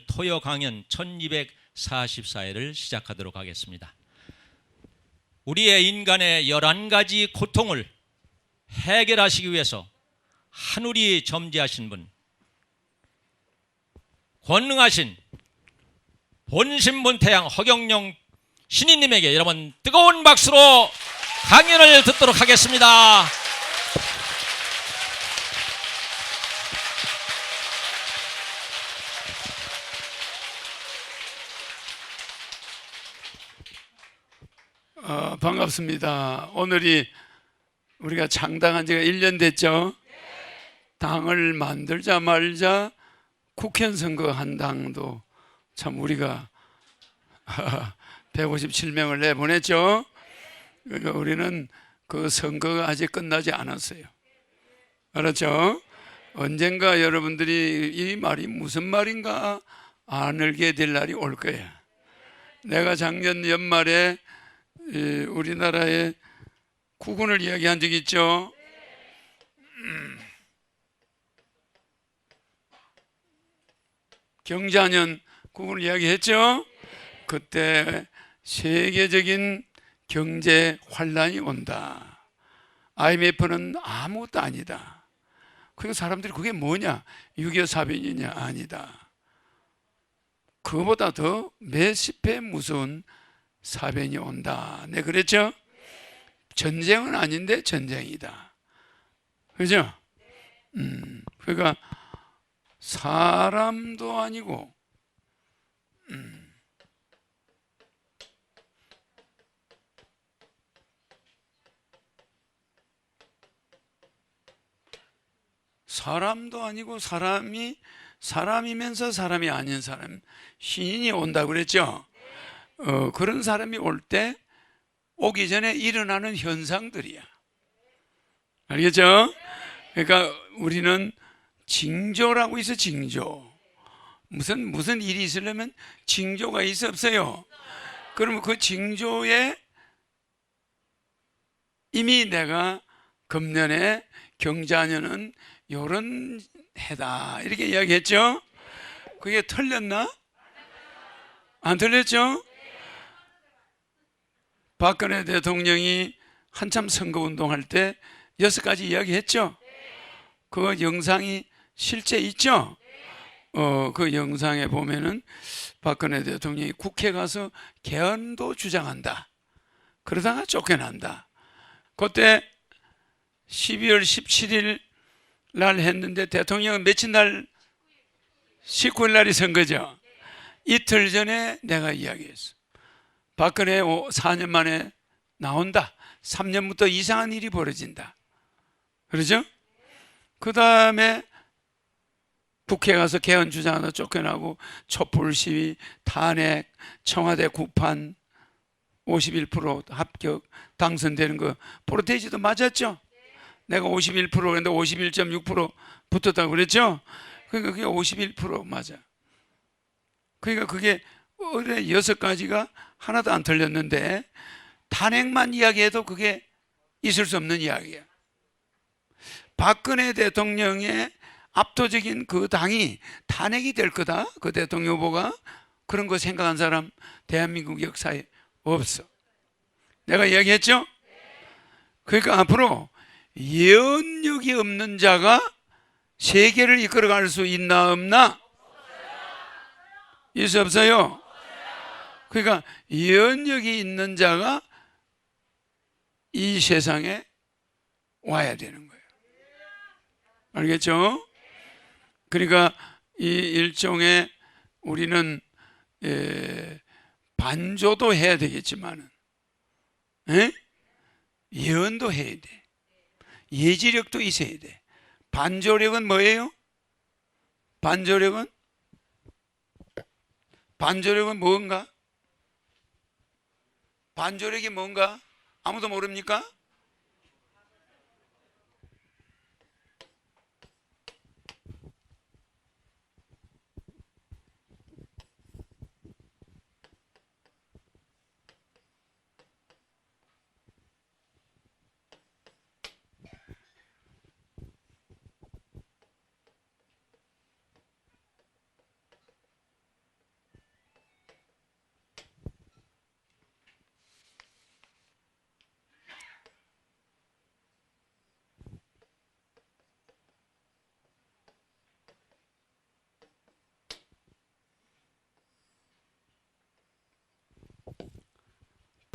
토요 강연 1244회를 시작하도록 하겠습니다. 우리의 인간의 11가지 고통을 해결하시기 위해서 하늘이 점지하신 분, 권능하신 본신본태양 허경영 신인님에게 여러분 뜨거운 박수로 강연을 듣도록 하겠습니다. 반갑습니다. 오늘이 우리가 창당한 지가 1년 됐죠. 당을 만들자 말자 국회의원 선거 한 당도 참 우리가 157명을 내보냈죠. 그러니까 우리는 그 선거가 아직 끝나지 않았어요. 알았죠? 언젠가 여러분들이 이 말이 무슨 말인가 안 알게 될 날이 올 거야. 내가 작년 연말에 우리나라의 국군을 이야기한 적이 있죠. 경자년 국군을 이야기했죠. 그때 세계적인 경제 환란이 온다. IMF는 아무것도 아니다. 그리고 사람들이 그게 뭐냐? 6.25 사변이냐? 아니다. 그거보다 더 몇십 배 무서운 사변이 온다. 네, 그랬죠? 전쟁은 아닌데 전쟁이다. 그죠? 그러니까 사람도 아니고 사람도 아니고 사람이면서 사람이 아닌 사람, 신인이 온다고 그랬죠? 그런 사람이 올 때 오기 전에 일어나는 현상들이야. 알겠죠? 그러니까 우리는 징조라고 있어. 징조. 무슨 일이 있으려면 징조가 있어 없어요? 그러면 그 징조에 이미 내가 금년에 경자년은 요런 해다 이렇게 이야기했죠? 그게 틀렸나? 안 틀렸죠? 박근혜 대통령이 한참 선거운동할 때 6가지 이야기했죠? 그 영상이 실제 있죠? 그 영상에 보면은 박근혜 대통령이 국회 가서 개헌도 주장한다. 그러다가 쫓겨난다. 그때 12월 17일 날 했는데 대통령은 며칠 날? 19일 날이 선거죠. 이틀 전에 내가 이야기했어. 박근혜 4년 만에 나온다. 3년부터 이상한 일이 벌어진다. 그러죠? 그 다음에 국회 가서 개헌 주장하다 쫓겨나고 촛불 시위, 탄핵, 청와대 구판 51% 합격 당선되는 거 프로테이지도 맞았죠? 내가 51%인데 51.6% 붙었다고 그랬죠? 그러니까 그게 51% 맞아. 그러니까 그게 6가지가 하나도 안 틀렸는데 탄핵만 이야기해도 그게 있을 수 없는 이야기야. 박근혜 대통령의 압도적인 그 당이 탄핵이 될 거다. 그 대통령 후보가 그런 거 생각한 사람 대한민국 역사에 없어. 내가 이야기했죠? 그러니까 앞으로 예언력이 없는 자가 세계를 이끌어갈 수 있나 없나? 있어 없어요? 그러니까 예언력이 있는 자가 이 세상에 와야 되는 거예요. 알겠죠? 그러니까 이 일종의 우리는 반조도 해야 되겠지만 예언도 해야 돼. 예지력도 있어야 돼. 반조력은 뭐예요? 반조력은 뭔가? 반조력이 뭔가? 아무도 모릅니까?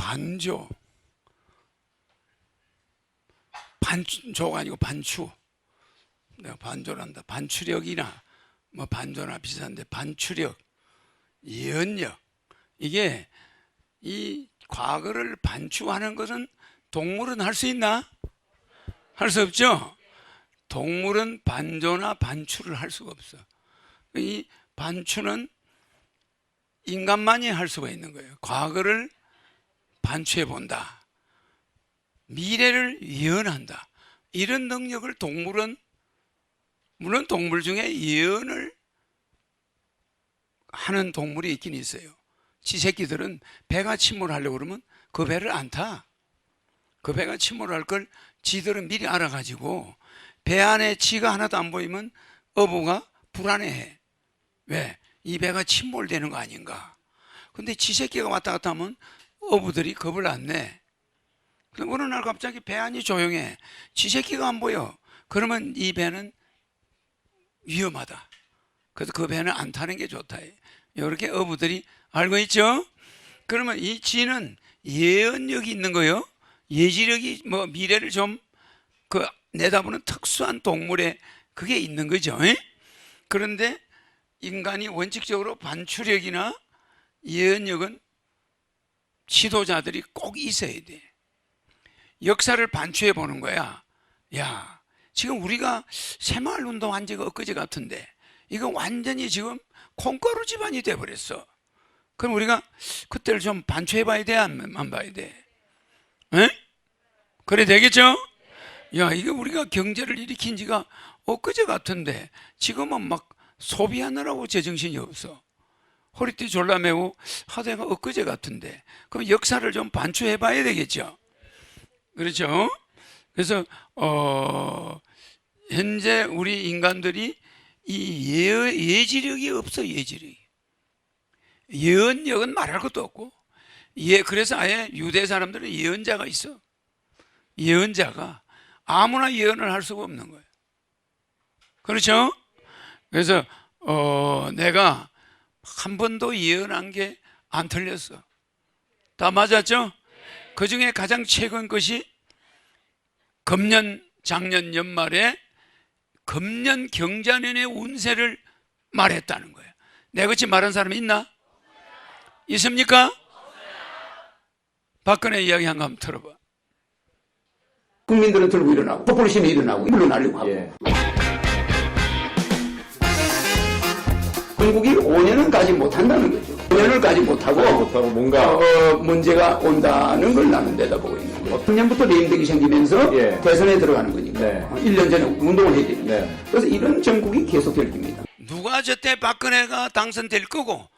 반조, 반조가 아니고 반추. 내가 반조란다. 반추력이나 뭐 반조나 비슷한데 반추력, 예언력. 이게 이 과거를 반추하는 것은 동물은 할 수 있나? 할 수 없죠. 동물은 반조나 반추를 할 수가 없어. 이 반추는 인간만이 할 수가 있는 거예요. 과거를 반추해 본다. 미래를 예언한다. 이런 능력을 동물은, 물론 동물 중에 예언을 하는 동물이 있긴 있어요. 지 새끼들은 배가 침몰하려고 그러면 그 배를 안 타. 그 배가 침몰할 걸 지들은 미리 알아가지고 배 안에 지가 하나도 안 보이면 어부가 불안해해. 왜? 이 배가 침몰되는 거 아닌가. 근데 지 새끼가 왔다 갔다 하면 어부들이 겁을 안 내. 그럼 어느 날 갑자기 배 안이 조용해. 지 새끼가 안 보여. 그러면 이 배는 위험하다. 그래서 그 배는 안 타는 게 좋다. 이렇게 어부들이 알고 있죠? 그러면 이 지는 예언력이 있는 거요. 예지력이 뭐 미래를 좀 그 내다보는 특수한 동물에 그게 있는 거죠. 그런데 인간이 원칙적으로 반추력이나 예언력은 지도자들이 꼭 있어야 돼. 역사를 반추해 보는 거야. 야, 지금 우리가 새마을 운동한 지가 엊그제 같은데 이거 완전히 지금 콩가루 집안이 돼버렸어. 그럼 우리가 그때를 좀 반추해 봐야 돼? 안 봐야 돼? 에? 그래 되겠죠? 야, 이거 우리가 경제를 일으킨 지가 엊그제 같은데 지금은 막 소비하느라고 제정신이 없어. 허리띠 졸라매고 하다가 엊그제 같은데 그럼 역사를 좀 반추해 봐야 되겠죠? 그렇죠? 그래서 현재 우리 인간들이 이 예지력이 없어. 예지력이. 예언력은 말할 것도 없고, 그래서 아예 유대 사람들은 예언자가 있어. 예언자가 아무나 예언을 할 수가 없는 거예요. 그렇죠? 그래서 내가 한 번도 예언한 게 안 틀렸어. 다 맞았죠? 그 중에 가장 최근 것이 금년, 작년 연말에 금년 경자년의 운세를 말했다는 거예요. 내가 그렇게 말한 사람이 있나? 있습니까? 박근혜 이야기 한번 들어봐. 국민들은 들고 일어나고 촛불신이 일어나고 물러나려고 하고 예. 한국이 5년은 가지 못한다는 거죠. 5년을 가지 못하고 뭔가 문제가 온다는 걸 나는 내다보고 있는 거예요. 3년부터 레임덕이 생기면서 예. 대선에 들어가는 거니까 네. 1년 전에 운동을 해야 됩니다. 네. 그래서 이런 정국이 계속될 겁니다. 누가 저때 박근혜가 당선될 거고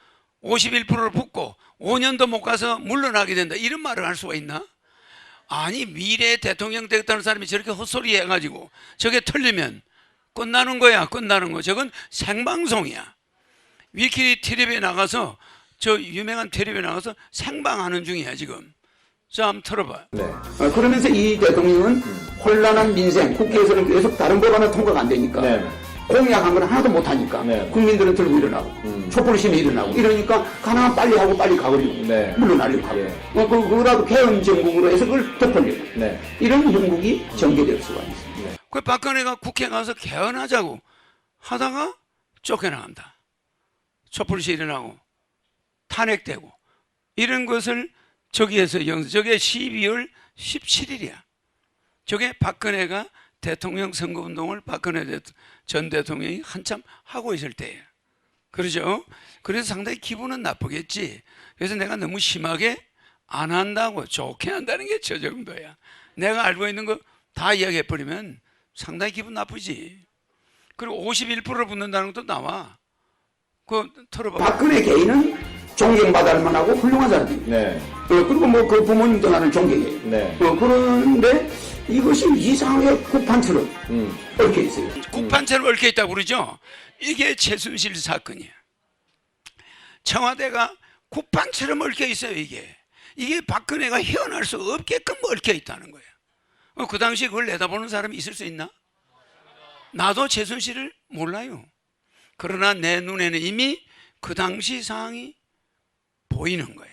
51%를 붙고 5년도 못 가서 물러나게 된다 이런 말을 할 수가 있나? 아니 미래 대통령 되겠다는 사람이 저렇게 헛소리 해가지고 저게 틀리면 끝나는 거야. 끝나는 거. 저건 생방송이야. 위키리 텔레비에 나가서 저 유명한 텔레비에 나가서 생방하는 중이야 지금. 자 한번 틀어봐. 네. 그러면서 이 대통령은 혼란한 민생, 국회에서는 계속 다른 법안은 통과가 안 되니까 네. 공약한 건 하나도 못하니까 네. 국민들은 들고 일어나고 촛불심이 일어나고 이러니까 가능한 빨리 하고 빨리 가버리고 네. 물러나려고 하고 예. 그거라도 개헌 정국으로 해서 그걸 덮으려고 네. 이런 형국이 전개될 수가 있습니다. 그 박근혜가 국회 가서 개헌하자고 하다가 쫓겨나간다. 촛불시 일어나고 탄핵되고 이런 것을 저기에서 저게 12월 17일이야. 저게 박근혜가 대통령 선거운동을 박근혜 전 대통령이 한참 하고 있을 때예요. 그러죠? 그래서 상당히 기분은 나쁘겠지. 그래서 내가 너무 심하게 안 한다고 좋게 한다는 게 저 정도야. 내가 알고 있는 거 다 이야기해버리면 상당히 기분 나쁘지. 그리고 51%를 붙는다는 것도 나와. 그거 털어봐. 박근혜 개인은 존경받을 만하고 훌륭한 사람입니다. 네. 그리고 뭐 그 부모님도 나는 존경해요. 네. 그런데 이것이 이상하게 kup판처럼 얽혀 있어요. 국판처럼 얽혀 있다고 그러죠? 이게 최순실 사건이야. 청와대가 국판처럼 얽혀 있어요, 이게. 이게 박근혜가 헤어날 수 없게끔 얽혀 있다는 거예요. 그 당시에 그걸 내다보는 사람이 있을 수 있나? 나도 최순실을 몰라요. 그러나 내 눈에는 이미 그 당시 상황이 보이는 거야.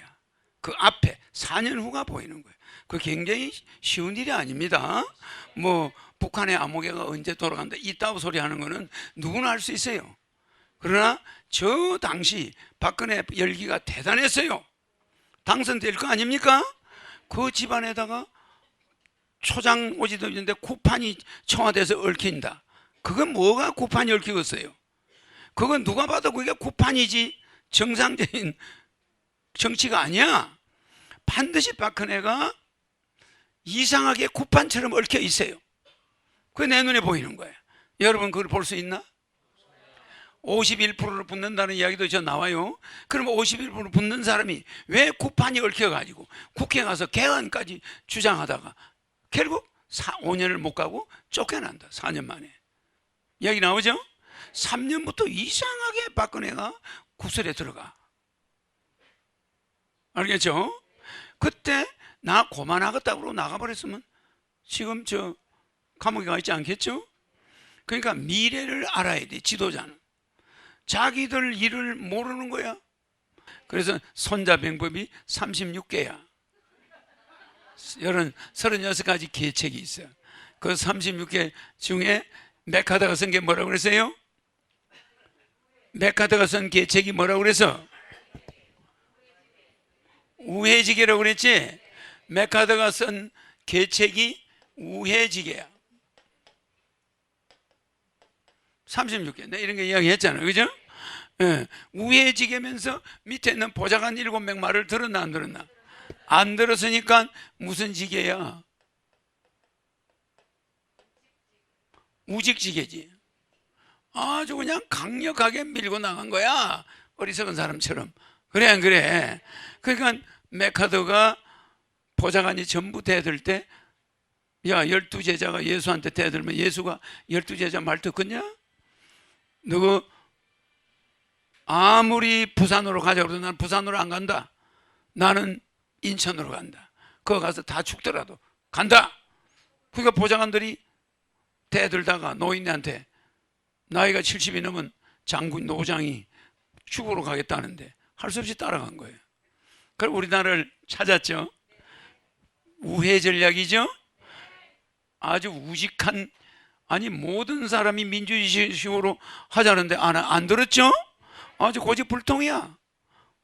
그 앞에 4년 후가 보이는 거예요. 그 굉장히 쉬운 일이 아닙니다. 뭐 북한의 암호계가 언제 돌아간다 이따구 소리 하는 거는 누구나 할 수 있어요. 그러나 저 당시 박근혜 열기가 대단했어요. 당선될 거 아닙니까? 그 집안에다가 초장 오지도 있는데 쿠판이 청와대에서 얽힌다. 그건 뭐가 쿠판이 얽히겠어요? 그건 누가 봐도 그게 쿠판이지 정상적인 정치가 아니야. 반드시 박근혜가 이상하게 쿠판처럼 얽혀 있어요. 그게 내 눈에 보이는 거예요. 여러분 그걸 볼 수 있나? 51%를 붙는다는 이야기도 저 나와요. 그럼 51% 붙는 사람이 왜 쿠판이 얽혀가지고 국회 가서 개헌까지 주장하다가 결국 5년을 못 가고 쫓겨난다. 4년 만에. 이야기 나오죠? 3년부터 이상하게 박근혜가 구설에 들어가. 알겠죠? 그때 나 고만하겠다고 그러고 나가버렸으면 지금 저 감옥에 가 있지 않겠죠? 그러니까 미래를 알아야 돼. 지도자는 자기들 일을 모르는 거야. 그래서 손자병법이 36개야 36가지 계책이 있어요. 그 36개 중에 메카드가 쓴 게 뭐라고 그랬어요? 메카드가 쓴 계책이 뭐라고 그래서? 우회지계라고 그랬지? 메카드가 쓴 계책이 우회지계야. 36개. 내가 이런 거 이야기했잖아요. 그죠? 예. 우회지계면서 밑에 있는 보좌관 7명 말을 들었나 안 들었나? 안 들었으니까 무슨 지계야? 우직지계지. 아주 그냥 강력하게 밀고 나간 거야. 어리석은 사람처럼. 그래 안 그래? 그러니까 메카드가 보좌관이 전부 대들 때, 야 12제자가 예수한테 대들면 예수가 12제자 말 듣겠냐? 너가 아무리 부산으로 가자고 해도 난 부산으로 안 간다. 나는 인천으로 간다. 거기 가서 다 죽더라도 간다. 그러니까 보좌관들이 대들다가 노인네한테 나이가 70이 넘은 장군 노장이 죽으러 가겠다는데 할 수 없이 따라간 거예요. 그럼 우리나라를 찾았죠. 우회 전략이죠. 아주 우직한, 아니 모든 사람이 민주주의식으로 하자는데 안 들었죠. 아주 고집불통이야.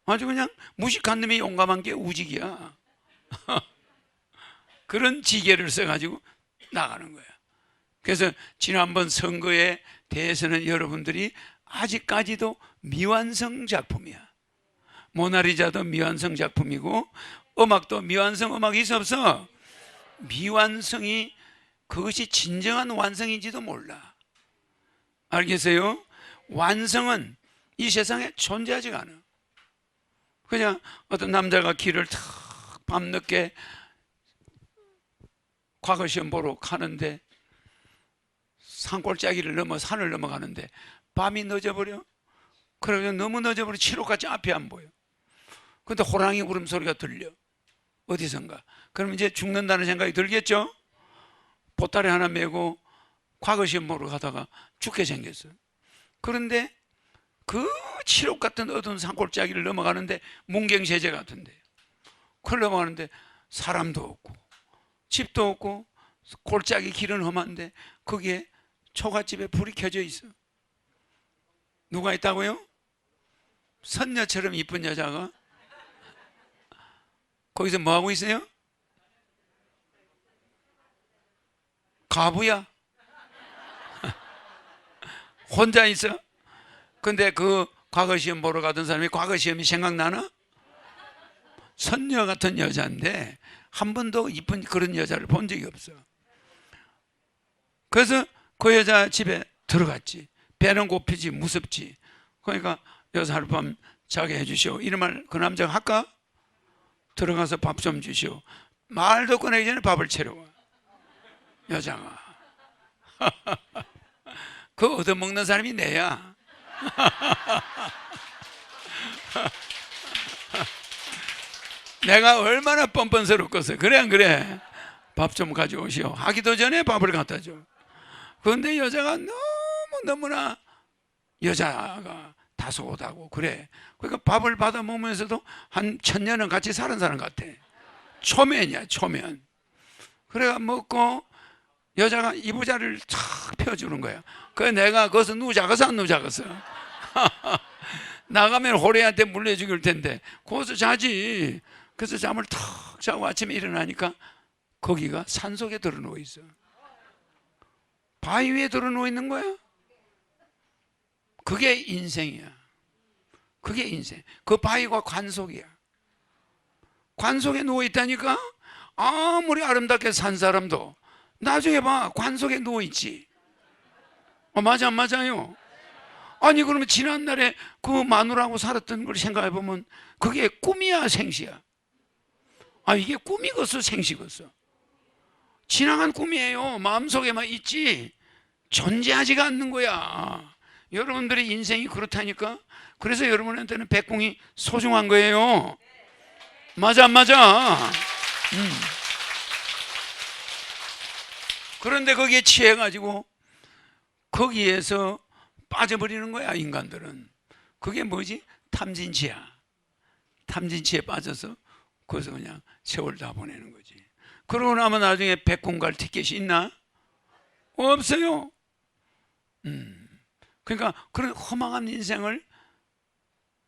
아주 그냥 무식한 놈이 용감한 게 우직이야. 그런 지계를 써가지고 나가는 거야. 그래서 지난번 선거에 대해서는 여러분들이 아직까지도 미완성 작품이야. 모나리자도 미완성 작품이고 음악도 미완성 음악이 있어 없어? 미완성이 그것이 진정한 완성인지도 몰라. 알겠어요? 완성은 이 세상에 존재하지가 않아. 그냥 어떤 남자가 길을 탁 밤늦게 과거 시험 보러 가는데 산골짜기를 넘어 산을 넘어가는데 밤이 늦어버려. 그래서 너무 늦어버려 칠호까지 앞이 안 보여. 근데 호랑이 울음소리가 들려. 어디선가. 그럼 이제 죽는다는 생각이 들겠죠? 보따리 하나 메고 과거 시험 보러 가다가 죽게 생겼어. 그런데 그 칠옥 같은 어두운 산골짜기를 넘어가는데 문경세제 같은데 그걸 넘어가는데 사람도 없고 집도 없고 골짜기 길은 험한데 거기에 초가집에 불이 켜져 있어. 누가 있다고요? 선녀처럼 이쁜 여자가 거기서 뭐하고 있어요? 가부야. 혼자 있어. 근데 그 과거 시험 보러 가던 사람이 과거 시험이 생각나나? 선녀 같은 여자인데 한 번도 이쁜 그런 여자를 본 적이 없어. 그래서 그 여자 집에 들어갔지. 배는 고프지 무섭지. 그러니까 여기서 하룻밤 자게 해주시오. 이런 말 그 남자가 할까? 들어가서 밥 좀 주시오. 말도 꺼내기 전에 밥을 채려와 여자가. 그 얻어먹는 사람이 내야. 내가 얼마나 뻔뻔스럽겠어. 그래 안 그래? 밥 좀 가져오시오. 하기도 전에 밥을 갖다 줘. 그런데 여자가 너무나 여자가 다소하고 그래. 그러니까 밥을 받아 먹으면서도 한 1000년은 같이 사는 사람 같아. 초면이야, 초면. 그래가 먹고 여자가 이부자리를 탁 펴주는 거야. 그 내가 거기서 누자겠어 안 누자겠어? 나가면 호래한테 물려 죽일 텐데 거기서 자지. 그래서 잠을 탁 자고 아침에 일어나니까 거기가 산속에 들어누워 있어. 바위 위에 들어누워 있는 거야. 그게 인생이야. 그게 인생. 그 바위가 관속이야. 관속에 누워 있다니까. 아무리 아름답게 산 사람도 나중에 봐, 관속에 누워 있지. 맞아, 안 맞아요? 아니 그러면 지난날에 그 마누라하고 살았던 걸 생각해 보면 그게 꿈이야, 생시야? 이게 꿈이겠어, 생시겠어? 지나간 꿈이에요. 마음속에만 있지 존재하지가 않는 거야. 여러분들의 인생이 그렇다니까. 그래서 여러분한테는 백궁이 소중한 거예요. 맞아, 안 맞아? 그런데 거기에 취해가지고 거기에서 빠져버리는 거야, 인간들은. 그게 뭐지? 탐진치야. 탐진치에 빠져서 거기서 그냥 세월 다 보내는 거지. 그러고 나면 나중에 백궁 갈 티켓이 있나? 없어요. 그러니까 그런 허망한 인생을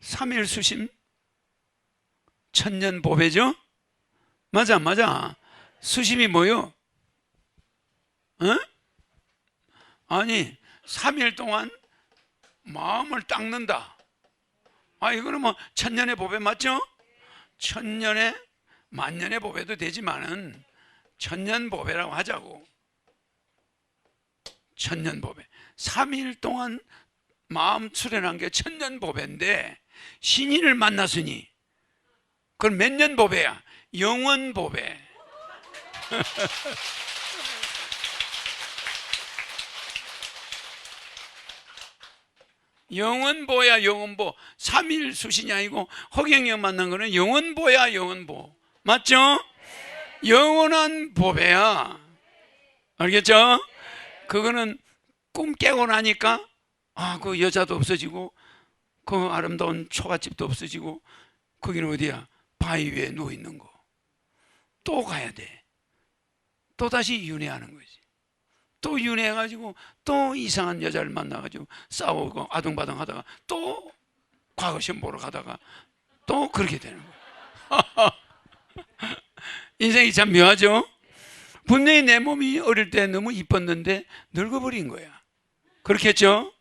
3일 수심 천년 보배죠? 맞아, 맞아. 수심이 뭐요? 아니 3일 동안 마음을 닦는다. 이거는 뭐 천년의 보배 맞죠? 천년의 만년의 보배도 되지만은 천년 보배라고 하자고. 천년 보배. 3일 동안 마음 수련한 게 천년 보배인데 신인을 만났으니 그건 몇 년 보배야? 영원 보배. 영원보야, 영원보. 3일 수신이 아니고 허경영 만난 거는 영원보야, 영원보. 맞죠? 영원한 보배야. 알겠죠? 그거는 꿈 깨고 나니까 그 여자도 없어지고 그 아름다운 초가집도 없어지고 거기는 어디야? 바위 위에 누워 있는 거. 또 가야 돼. 또 다시 윤회하는 거지. 또 윤회해가지고 또 이상한 여자를 만나가지고 싸우고 아둥바둥 하다가 또 과거 시험 보러 가다가 또 그렇게 되는 거야. 인생이 참 묘하죠? 분명히 내 몸이 어릴 때 너무 이뻤는데 늙어버린 거야. 그렇겠죠?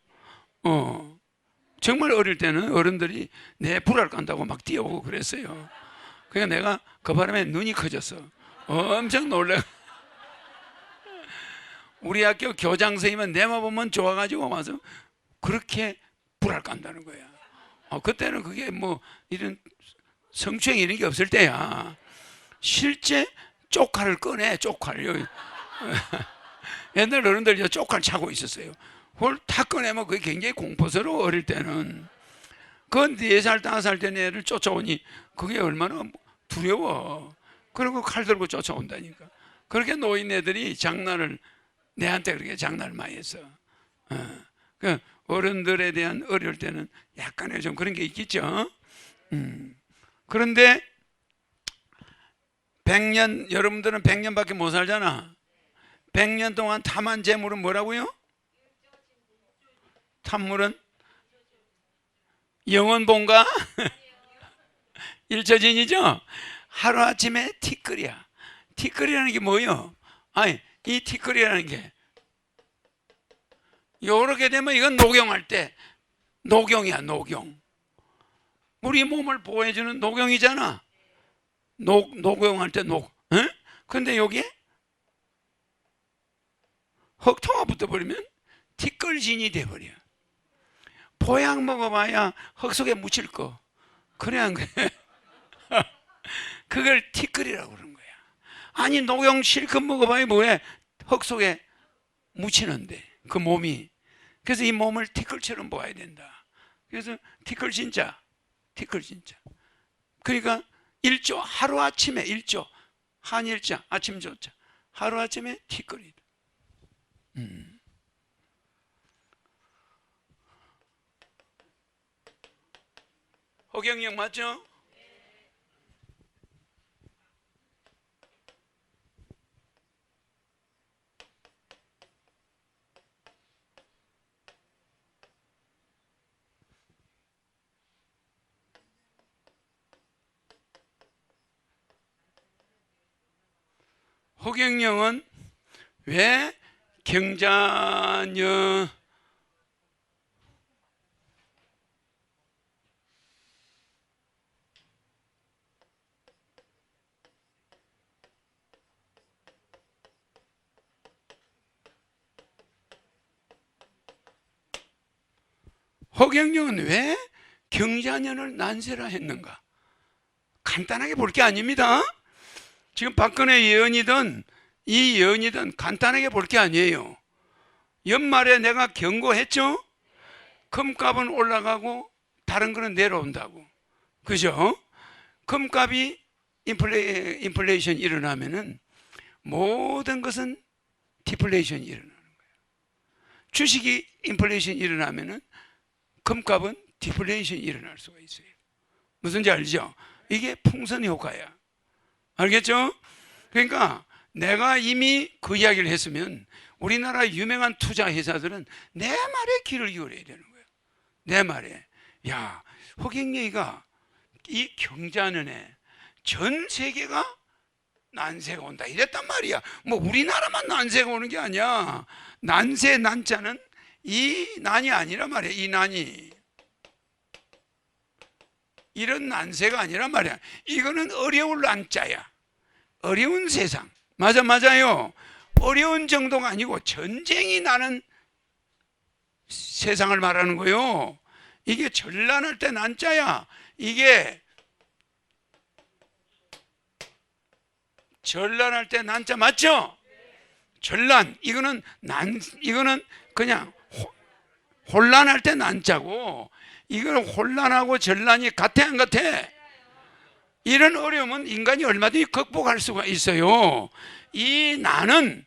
정말 어릴 때는 어른들이 내 불알 깐다고 막 뛰어오고 그랬어요. 그러니까 내가 그 바람에 눈이 커졌어. 엄청 놀래. 우리 학교 교장 선생님은 내만 보면 좋아가지고 와서 그렇게 불알 깐다는 거야. 그때는 그게 뭐 이런 성추행 이런 게 없을 때야. 실제 쪽칼을 꺼내, 쪽칼. 옛날 어른들 쪽칼 차고 있었어요. 그걸 다 꺼내면 그게 굉장히 공포스러워, 어릴 때는. 그 4살, 5살 된 애를 쫓아오니 그게 얼마나 두려워. 그리고 칼 들고 쫓아온다니까. 그렇게 노인 애들이 장난을, 내한테 그렇게 장난을 많이 했어. 그 어른들에 대한 어릴 때는 약간의 좀 그런 게 있겠죠. 그런데 100년, 여러분들은 100년밖에 못 살잖아. 100년 동안 탐한 재물은 뭐라고요? 탐물은 영원본가? 일처진이죠? 하루아침에 티끌이야. 티끌이라는 게 뭐예요? 이 티끌이라는 게 요렇게 되면 이건 녹용할 때 녹용이야, 녹용. 우리 몸을 보호해주는 녹용이잖아. 녹용할 때 근데 여기에 흙토가 붙어버리면 티끌진이 돼버려. 보약 먹어봐야 흙 속에 묻힐 거. 그래 안 그래? 그걸 티끌이라고 그러는 거야. 아니 녹용 실컷 먹어봐야 뭐해? 흙 속에 묻히는데 그 몸이. 그래서 이 몸을 티끌처럼 보아야 된다. 그래서 티끌 진짜. 그러니까 일조, 하루아침에 일조, 한일자, 아침조자, 하루아침에 티끌이다. 허경영 맞죠? 허경영은 왜 경자녀 허경영은 왜 경자년을 난세라 했는가? 간단하게 볼 게 아닙니다. 지금 박근혜 예언이든 이 예언이든 간단하게 볼 게 아니에요. 연말에 내가 경고했죠? 금값은 올라가고 다른 거는 내려온다고. 그죠? 금값이 인플레이션 일어나면은 모든 것은 디플레이션이 일어나는 거예요. 주식이 인플레이션 일어나면은 금값은 디플레이션이 일어날 수가 있어요. 무슨지 알죠? 이게 풍선 효과야. 알겠죠? 그러니까 내가 이미 그 이야기를 했으면 우리나라 유명한 투자 회사들은 내 말에 귀를 기울여야 되는 거예요. 내 말에. 야, 허경영이가 이 경자년에 전 세계가 난세가 온다 이랬단 말이야. 뭐 우리나라만 난세가 오는 게 아니야. 난세 난자는 이 난이 아니란 말이야. 이 난이 이런 난세가 아니란 말이야. 이거는 어려울 난자야. 어려운 세상. 맞아요. 어려운 정도가 아니고 전쟁이 나는 세상을 말하는 거요. 이게 전란할 때 난자야. 이게 전란할 때 난자 맞죠? 전란 이거는 그냥 혼란할 때 난자고, 이거는 혼란하고 전란이 같아 안 같아? 이런 어려움은 인간이 얼마든지 극복할 수가 있어요. 이 난은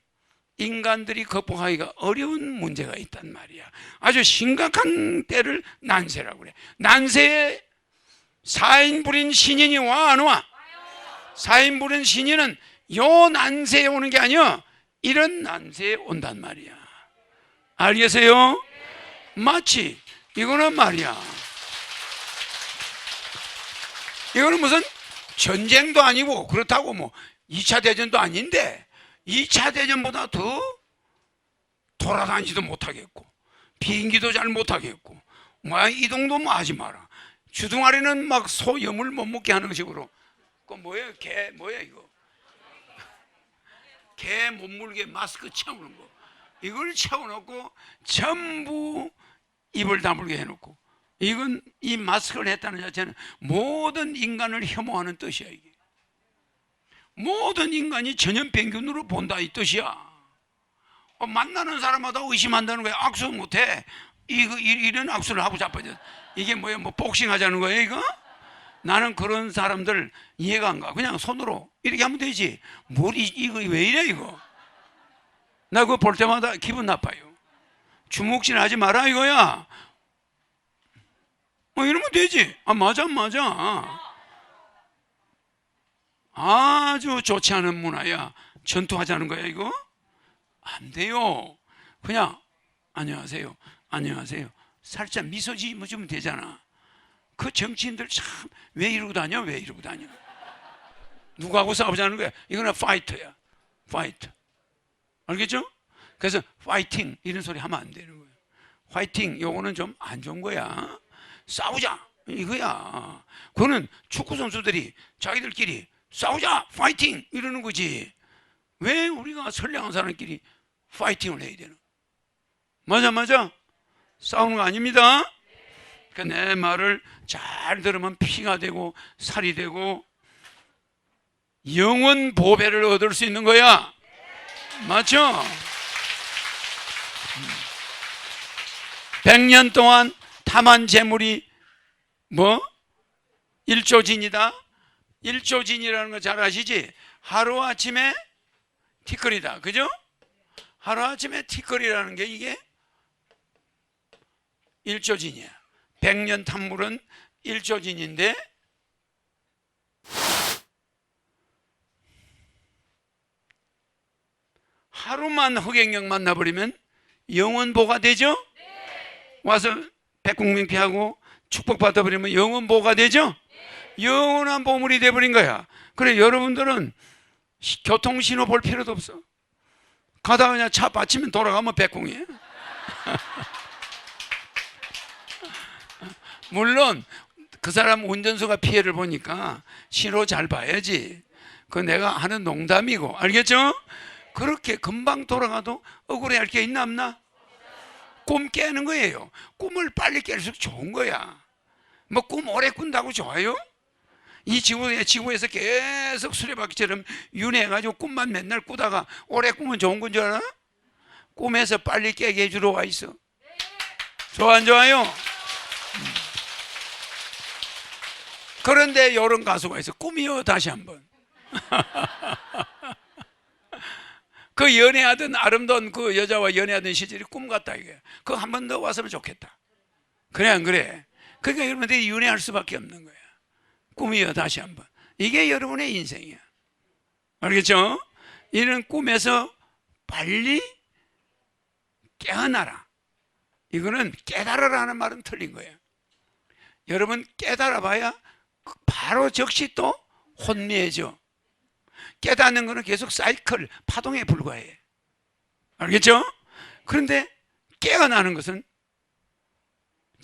인간들이 극복하기가 어려운 문제가 있단 말이야. 아주 심각한 때를 난세라고 그래. 난세에 4인 부린 신인이 와 안 와? 4인 부린 신인은 요 난세에 오는 게 아니야. 이런 난세에 온단 말이야. 알겠어요? 마치 이거는 말이야, 이거는 무슨 전쟁도 아니고 그렇다고 뭐 2차 대전도 아닌데 2차 대전보다 더 돌아다니지도 못하겠고 비행기도 잘 못하겠고 뭐 이동도 뭐 하지 마라. 주둥아리는 막 소 염을 못 먹게 하는 식으로. 그 뭐예요? 개 뭐야 이거? 개 못 물게 마스크 채우는 거. 이걸 채워놓고 전부 입을 다물게 해놓고, 이건 이 마스크를 했다는 자체는 모든 인간을 혐오하는 뜻이야. 이게 모든 인간이 전염병균으로 본다 이 뜻이야. 만나는 사람마다 의심한다는 거야. 악수 못해. 이런 악수를 하고 자빠져. 이게 뭐야? 뭐 복싱 하자는 거야 이거? 나는 그런 사람들 이해가 안 가. 그냥 손으로 이렇게 하면 되지. 이거 왜 이래 이거? 나 그거 볼 때마다 기분 나빠요. 주먹질 하지 마라 이거야. 이러면 되지. 맞아. 아주 좋지 않은 문화야. 전투하자는 거야 이거? 안 돼요. 그냥 안녕하세요 살짝 미소 지으면 되잖아. 그 정치인들 참 왜 이러고 다녀? 누구하고 싸우자는 거야? 이거는 파이터야. 파이터. 알겠죠? 그래서 파이팅 이런 소리 하면 안 되는 거예요. 파이팅 요거는 좀 안 좋은 거야. 싸우자 이거야. 그거는 축구 선수들이 자기들끼리 싸우자 파이팅 이러는 거지. 왜 우리가 선량한 사람끼리 파이팅을 해야 되나? 맞아. 싸우는 거 아닙니다. 그러니까 내 말을 잘 들으면 피가 되고 살이 되고 영원 보배를 얻을 수 있는 거야. 맞죠? 100년 동안 탐한 재물이 뭐? 일조진이다. 일조진이라는 거 잘 아시지? 하루아침에 티끌이다. 그죠? 하루아침에 티끌이라는 게 이게 일조진이야. 100년 탐물은 일조진인데 하루만 허경영 만나버리면 영원보가 되죠? 와서 백궁명피하고 축복받아버리면 영원보가 되죠? 영원한 보물이 돼버린 거야. 그래, 여러분들은 교통신호 볼 필요도 없어. 가다가 그냥 차 받치면 돌아가면 백궁이에요. 물론 그 사람 운전수가 피해를 보니까 신호 잘 봐야지. 그 내가 하는 농담이고, 알겠죠? 그렇게 금방 돌아가도 억울해할 게 있나 없나? 꿈 깨는 거예요. 꿈을 빨리 깰수록 좋은 거야. 뭐 꿈 오래 꾼다고 좋아요? 이 지구에서 계속 수레바퀴처럼 윤회해가지고 꿈만 맨날 꾸다가 오래 꾸면 좋은 건 줄 알아? 꿈에서 빨리 깨게 해주러 와 있어. 좋아 안 좋아요? 그런데 이런 가수가 있어. 꿈이요. 다시 한번. 그 연애하던 아름다운 그 여자와 연애하던 시절이 꿈 같다 이게. 그거 한 번 더 왔으면 좋겠다. 그래 안 그래? 그러니까 여러분들이 연애할 수밖에 없는 거야. 꿈이요. 다시 한번. 이게 여러분의 인생이야. 알겠죠? 이런 꿈에서 빨리 깨어나라. 이거는 깨달으라는 말은 틀린 거예요. 여러분 깨달아 봐야 바로 즉시 또 혼미해져. 깨닫는 거는 계속 사이클, 파동에 불과해. 알겠죠? 그런데 깨어나는 것은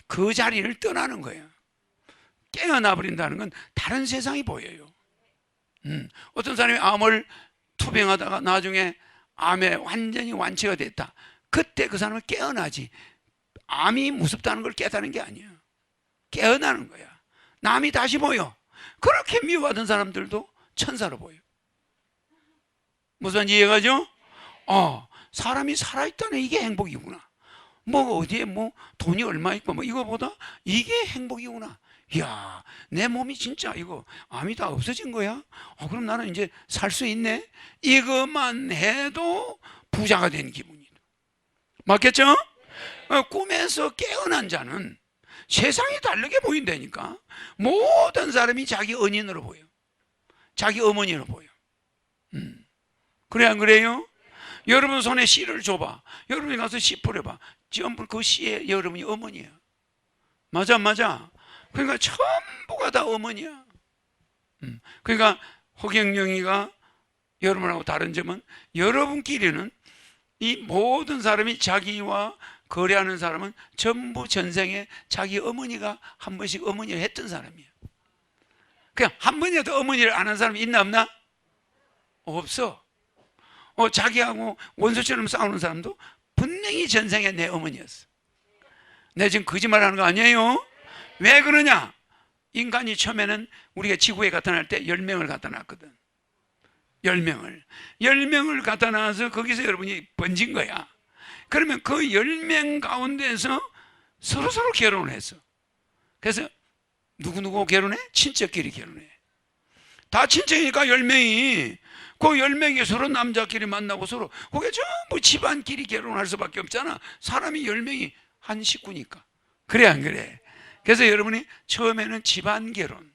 그 자리를 떠나는 거예요. 깨어나 버린다는 건 다른 세상이 보여요. 어떤 사람이 암을 투병하다가 나중에 암에 완전히 완치가 됐다. 그때 그 사람은 깨어나지. 암이 무섭다는 걸 깨닫는 게 아니야. 깨어나는 거야. 남이 다시 보여. 그렇게 미워하던 사람들도 천사로 보여. 무슨 이해가죠? 사람이 살아있다는 이게 행복이구나. 뭐 어디에 뭐 돈이 얼마 있고 뭐 이거보다 이게 행복이구나. 이야, 내 몸이 진짜 이거 암이 다 없어진 거야? 그럼 나는 이제 살 수 있네? 이것만 해도 부자가 된 기분이다. 맞겠죠? 꿈에서 깨어난 자는 세상이 다르게 보인다니까. 모든 사람이 자기 언인으로 보여. 자기 어머니로 보여. 그래 안 그래요? 여러분 손에 씨를 줘봐. 여러분이 가서 씨 뿌려봐. 전부 그 씨에 여러분이 어머니야. 맞아 맞아. 그러니까 전부가 다 어머니야. 그러니까 허경영이가 여러분하고 다른 점은 여러분끼리는 이 모든 사람이 자기와 거래하는 사람은 전부 전생에 자기 어머니가 한 번씩 어머니를 했던 사람이야. 그냥 한 번이라도 어머니를 안 한 사람이 있나 없나? 없어. 자기하고 원수처럼 싸우는 사람도 분명히 전생에 내 어머니였어. 내가 지금 거짓말하는 거 아니에요? 왜 그러냐? 인간이 처음에는 우리가 지구에 갖다 놨을 때 10명을 갖다 놨거든. 10명을 갖다 놔서 거기서 여러분이 번진 거야. 그러면 그 10명 가운데서 서로 결혼을 했어. 그래서 누구 결혼해? 친척끼리 결혼해. 다 친척이니까 10명이 그 10명이 서로 남자끼리 만나고 서로 그게 전부 집안끼리 결혼할 수밖에 없잖아. 사람이 10명이 한 식구니까. 그래 안 그래? 그래서 여러분이 처음에는 집안 결혼,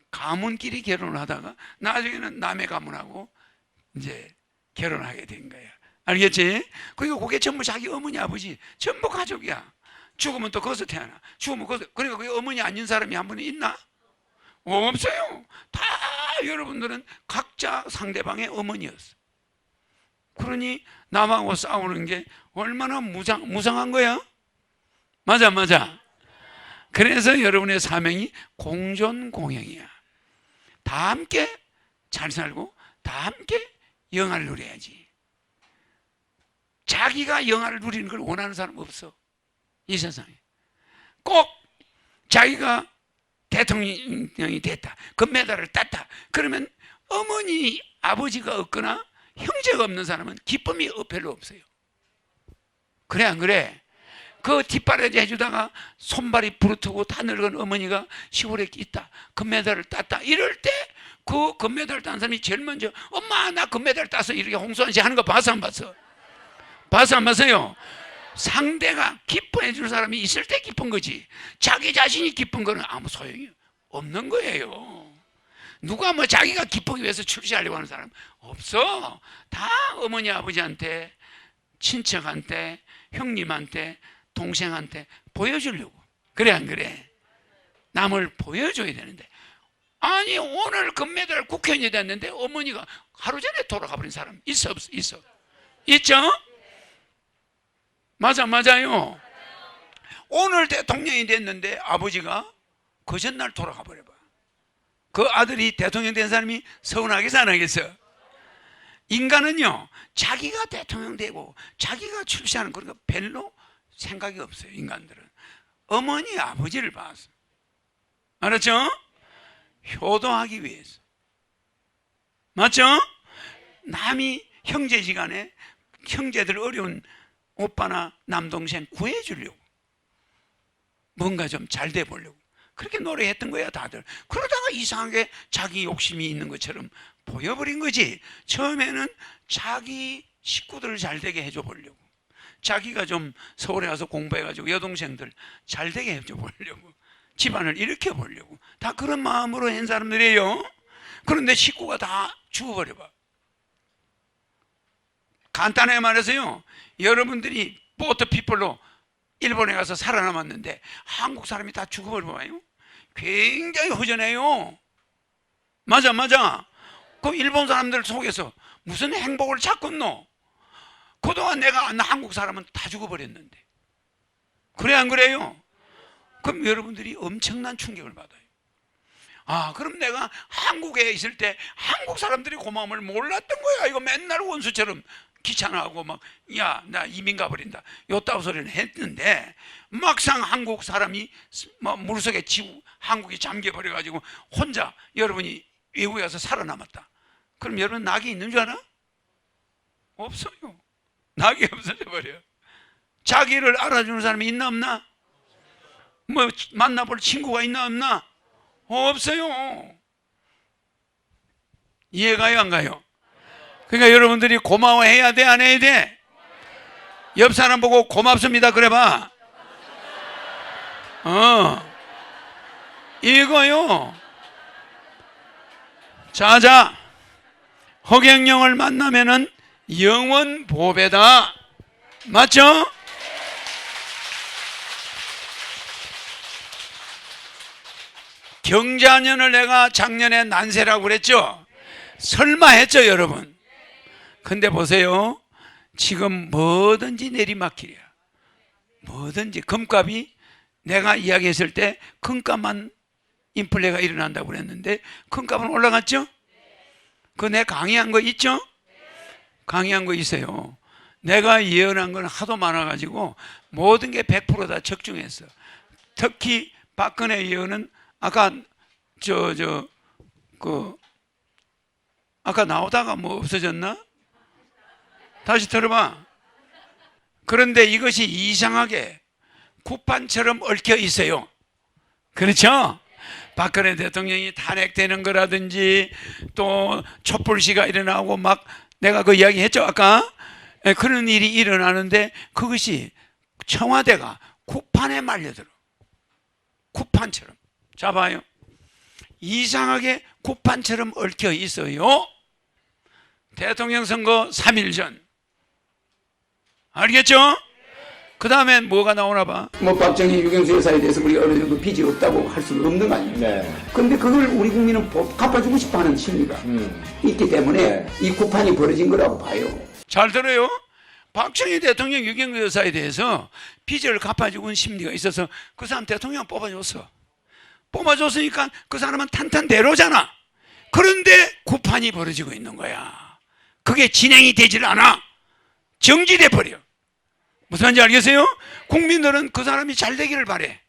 가문끼리 결혼을 하다가 나중에는 남의 가문하고 이제 결혼하게 된 거야. 알겠지? 그리고 그게 전부 자기 어머니 아버지 전부 가족이야. 죽으면 또 거기서 태어나. 죽으면 거기서. 그러니까 그 어머니 아닌 사람이 한 분 있나? 없어요. 다 여러분들은 각자 상대방의 어머니였어. 그러니 남하고 싸우는 게 얼마나 무상한 거야? 맞아. 그래서 여러분의 사명이 공존공영이야. 다 함께 잘 살고 다 함께 영화를 누려야지. 자기가 영화를 누리는 걸 원하는 사람 없어. 이 세상에. 꼭 자기가 대통령이 됐다. 금메달을 땄다. 그러면 어머니, 아버지가 없거나 형제가 없는 사람은 기쁨이 별로 없어요. 그래 안 그래? 그 뒷바라지 해주다가 손발이 부르트고 다 늙은 어머니가 시골에 있다. 금메달을 땄다. 이럴 때 그 금메달 딴 사람이 제일 먼저 엄마 나 금메달 땄어 이렇게 홍수환 씨 하는 거 봤어 안 봤어? 봤어 안 봤어요? 상대가 기뻐해 줄 사람이 있을 때 기쁜 거지, 자기 자신이 기쁜 거는 아무 소용이 없는 거예요. 누가 뭐 자기가 기쁘기 위해서 출시하려고 하는 사람 없어. 다 어머니 아버지한테, 친척한테, 형님한테, 동생한테 보여주려고. 그래 안 그래? 남을 보여줘야 되는데, 아니 오늘 금메달 국회의원이 됐는데 어머니가 하루 전에 돌아가 버린 사람 있어 없어? 있어. 있죠? 맞아요. 오늘 대통령이 됐는데 아버지가 그 전날 돌아가 버려봐. 그 아들이 대통령 된 사람이 서운하겠어 안 하겠어? 인간은요, 자기가 대통령 되고 자기가 출세하는 그런 거 별로 생각이 없어요. 인간들은 어머니 아버지를 봐서, 알았죠? 효도하기 위해서. 맞죠? 남이 형제지간에 형제들 어려운 오빠나 남동생 구해주려고, 뭔가 좀 잘 돼 보려고 그렇게 노력했던 거야 다들. 그러다가 이상하게 자기 욕심이 있는 것처럼 보여버린 거지. 처음에는 자기 식구들을 잘 되게 해줘 보려고, 자기가 좀 서울에 가서 공부해가지고 여동생들 잘 되게 해줘 보려고, 집안을 일으켜 보려고, 다 그런 마음으로 한 사람들이에요. 그런데 식구가 다 죽어버려봐. 간단하게 말해서요, 여러분들이 보트 피플로 일본에 가서 살아남았는데 한국 사람이 다 죽어버려봐요. 굉장히 허전해요. 맞아. 그 일본 사람들 속에서 무슨 행복을 찾겠노? 그동안 내가 아는 한국 사람은 다 죽어버렸는데. 그래 안 그래요? 그럼 여러분들이 엄청난 충격을 받아요. 아, 그럼 내가 한국에 있을 때 한국 사람들이 고마움을 몰랐던 거야. 이거 맨날 원수처럼 귀찮아하고 막, 야, 나 이민 가버린다, 요따구 소리는 했는데, 막상 한국 사람이 뭐 물속에 지구 한국이 잠겨버려가지고 혼자 여러분이 외국에 가서 살아남았다. 그럼 여러분 낙이 있는 줄 알아? 없어요. 낙이 없어져 버려. 자기를 알아주는 사람이 있나 없나? 뭐 만나볼 친구가 있나 없나? 없어요. 이해가요 안 가요? 그러니까 여러분들이 고마워해야 돼 안 해야 돼? 옆 사람 보고 고맙습니다 그래봐. 이거요. 자자, 허경영을 만나면은 영원 보배다. 맞죠? 경자년을 내가 작년에 난세라고 그랬죠? 설마 했죠 여러분? 근데 보세요, 지금 뭐든지 내리막길이야. 뭐든지. 금값이 내가 이야기했을 때 금값만 인플레가 일어난다고 그랬는데 금값은 올라갔죠? 그 내 강의한 거 있죠? 강의한 거 있어요. 내가 예언한 건 하도 많아가지고 모든 게 100% 다 적중했어. 특히 박근혜 예언은 아까 아까 나오다가 뭐 없어졌나? 다시 들어봐. 그런데 이것이 이상하게 구판처럼 얽혀 있어요. 그렇죠? 박근혜 대통령이 탄핵되는 거라든지 또 촛불시가 일어나고 막, 내가 그 이야기 했죠 아까? 그런 일이 일어나는데 그것이 청와대가 구판에 말려들어. 구판처럼. 자 봐요, 이상하게 구판처럼 얽혀 있어요. 대통령 선거 3일 전. 알겠죠? 그 다음에 뭐가 나오나 봐. 뭐 박정희, 유경수 여사에 대해서 우리 어느 정도 빚이 없다고 할 수는 없는 거 아닙니까? 네. 근데 그걸 우리 국민은 갚아주고 싶어하는 심리가 있기 때문에 네. 이 구판이 벌어진 거라고 봐요. 잘 들어요. 박정희 대통령, 유경수 여사에 대해서 빚을 갚아주고 온 심리가 있어서 그 사람 대통령 뽑아줬어. 뽑아줬으니까 그 사람은 탄탄대로잖아. 그런데 구판이 벌어지고 있는 거야. 그게 진행이 되질 않아. 정지돼 버려. 무슨 말인지 알겠어요? 국민들은 그 사람이 잘 되기를 바래.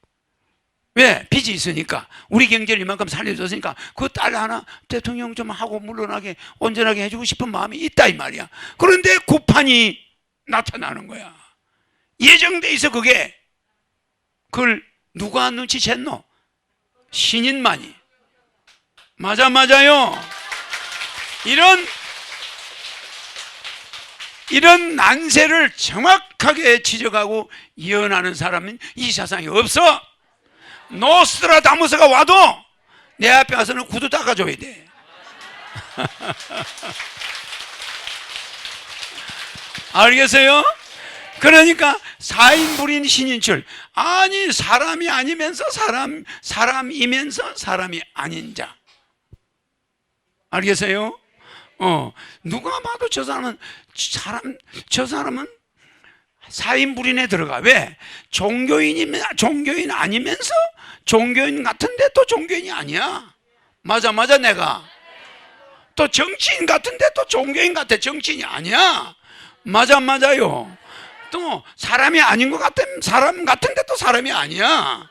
왜? 빚이 있으니까. 우리 경제를 이만큼 살려줬으니까 그 딸 하나 대통령 좀 하고 물러나게 온전하게 해주고 싶은 마음이 있다 이 말이야. 그런데 구판이 나타나는 거야. 예정돼 있어 그게. 그걸 누가 눈치챘노? 신인만이. 맞아요. 이런 난세를 정확하게 지적하고 예언하는 사람은 이 세상에 없어. 노스트라다무스가 와도 내 앞에 와서는 구두 닦아줘야 돼. 알겠어요? 그러니까 사인불인 신인출. 아니 사람이 아니면서 사람이면서 사람이 아닌 자. 알겠어요? 누가 봐도 저 사람은 사인불인에 들어가. 왜? 종교인 아니면서 종교인 같은데 또 종교인이 아니야. 맞아 내가. 또 정치인 같은데 또 종교인 같아. 정치인이 아니야. 맞아요. 또 사람이 아닌 것 같은 사람 같은데 또 사람이 아니야.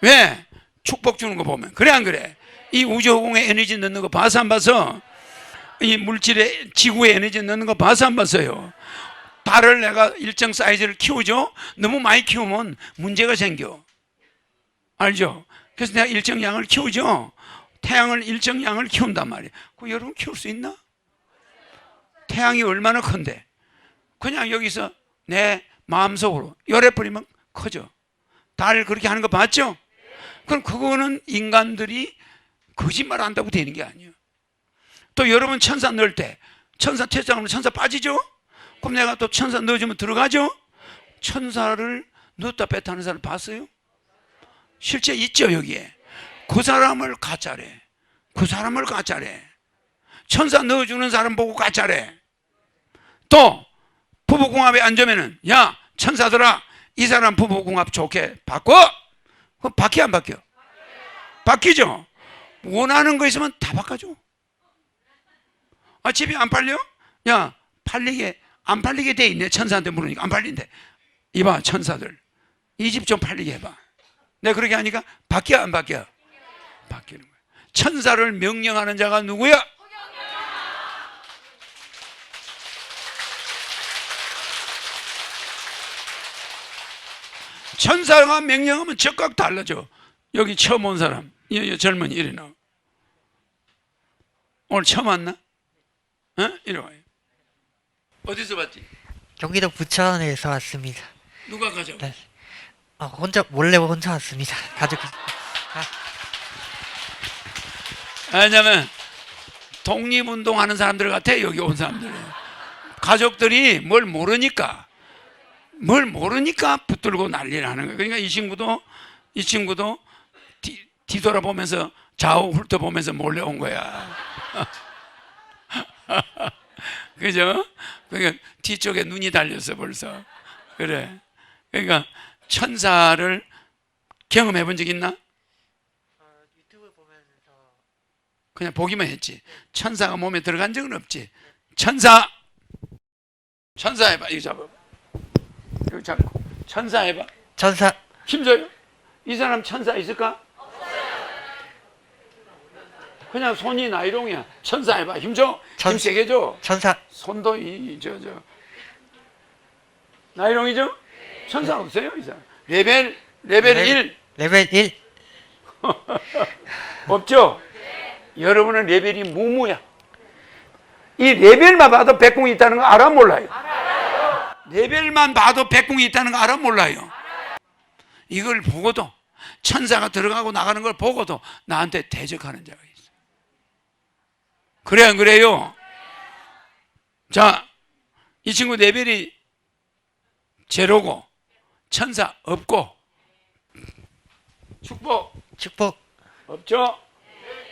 왜? 축복 주는 거 보면. 그래 안 그래? 이 우주공에 에너지 넣는 거 봐서 안 봐서? 이 물질에 지구에 에너지 넣는 거 봐서 안 봤어요? 달을 내가 일정 사이즈를 키우죠. 너무 많이 키우면 문제가 생겨. 알죠? 그래서 내가 일정 양을 키우죠. 태양을 일정 양을 키운단 말이에요. 그 여러분 키울 수 있나? 태양이 얼마나 큰데 그냥 여기서 내 마음속으로 열애 뿌리면 커져. 달 그렇게 하는 거 봤죠? 그럼 그거는 인간들이 거짓말 한다고 되는 게 아니에요. 또 여러분 천사 넣을 때 천사 퇴장하면 천사 빠지죠? 그럼 내가 또 천사 넣어주면 들어가죠? 천사를 넣었다 뺐다 하는 사람 봤어요? 실제 있죠 여기에. 그 사람을 가짜래. 천사 넣어주는 사람 보고 가짜래. 또 부부궁합에 앉으면은 야 천사들아 이 사람 부부궁합 좋게 바꿔. 그럼 바뀌어 안 바뀌어? 바뀌죠. 원하는 거 있으면 다 바꿔줘. 집이 안 팔려? 야 안 팔리게 돼 있네. 천사한테 물으니까 안 팔린대. 이봐 천사들 이 집 좀 팔리게 해봐. 내가 그렇게 하니까 바뀌어 안 바뀌어? 바뀌는 거야. 천사를 명령하는 자가 누구야? 천사가 명령하면 즉각 달라져. 여기 처음 온 사람, 이 젊은이 이리 나와. 오늘 처음 왔나? 이리 와요. 어디서 봤지? 경기도 부천에서 왔습니다. 누가 가져와? 네. 몰래 혼자 왔습니다. 가족. 왜냐면 독립운동하는 사람들 같아. 여기 온 사람들 가족들이 뭘 모르니까 붙들고 난리를 하는 거예요. 그러니까 이 친구도 뒤돌아보면서 좌우 훑어보면서 몰래 온 거야. 그죠? 그러니까 뒤쪽에 눈이 달렸어 벌써. 그래. 그러니까 천사를 경험해 본 적 있나? 유튜브 보면서 그냥 보기만 했지. 천사가 몸에 들어간 적은 없지. 천사 해봐. 이거 잡아. 이거 잡고 천사 해봐. 천사. 힘줘요. 이 사람 천사 있을까? 그냥 손이 나이롱이야. 천사 해봐. 힘줘. 힘 세게 줘. 천사. 손도 나이롱이죠? 천사 없어요 이 사람. 레벨 1 레벨 1. 없죠? 여러분은 레벨이 무무야. 이 레벨만 봐도 백궁이 있다는 거 알아 몰라요? 레벨만 봐도 백궁이 있다는 거 알아 몰라요? 이걸 보고도 천사가 들어가고 나가는 걸 보고도 나한테 대적하는 자가 있어요. 그래 안 그래요? 자, 이 친구 레벨이 제로고 천사 없고 축복 없죠?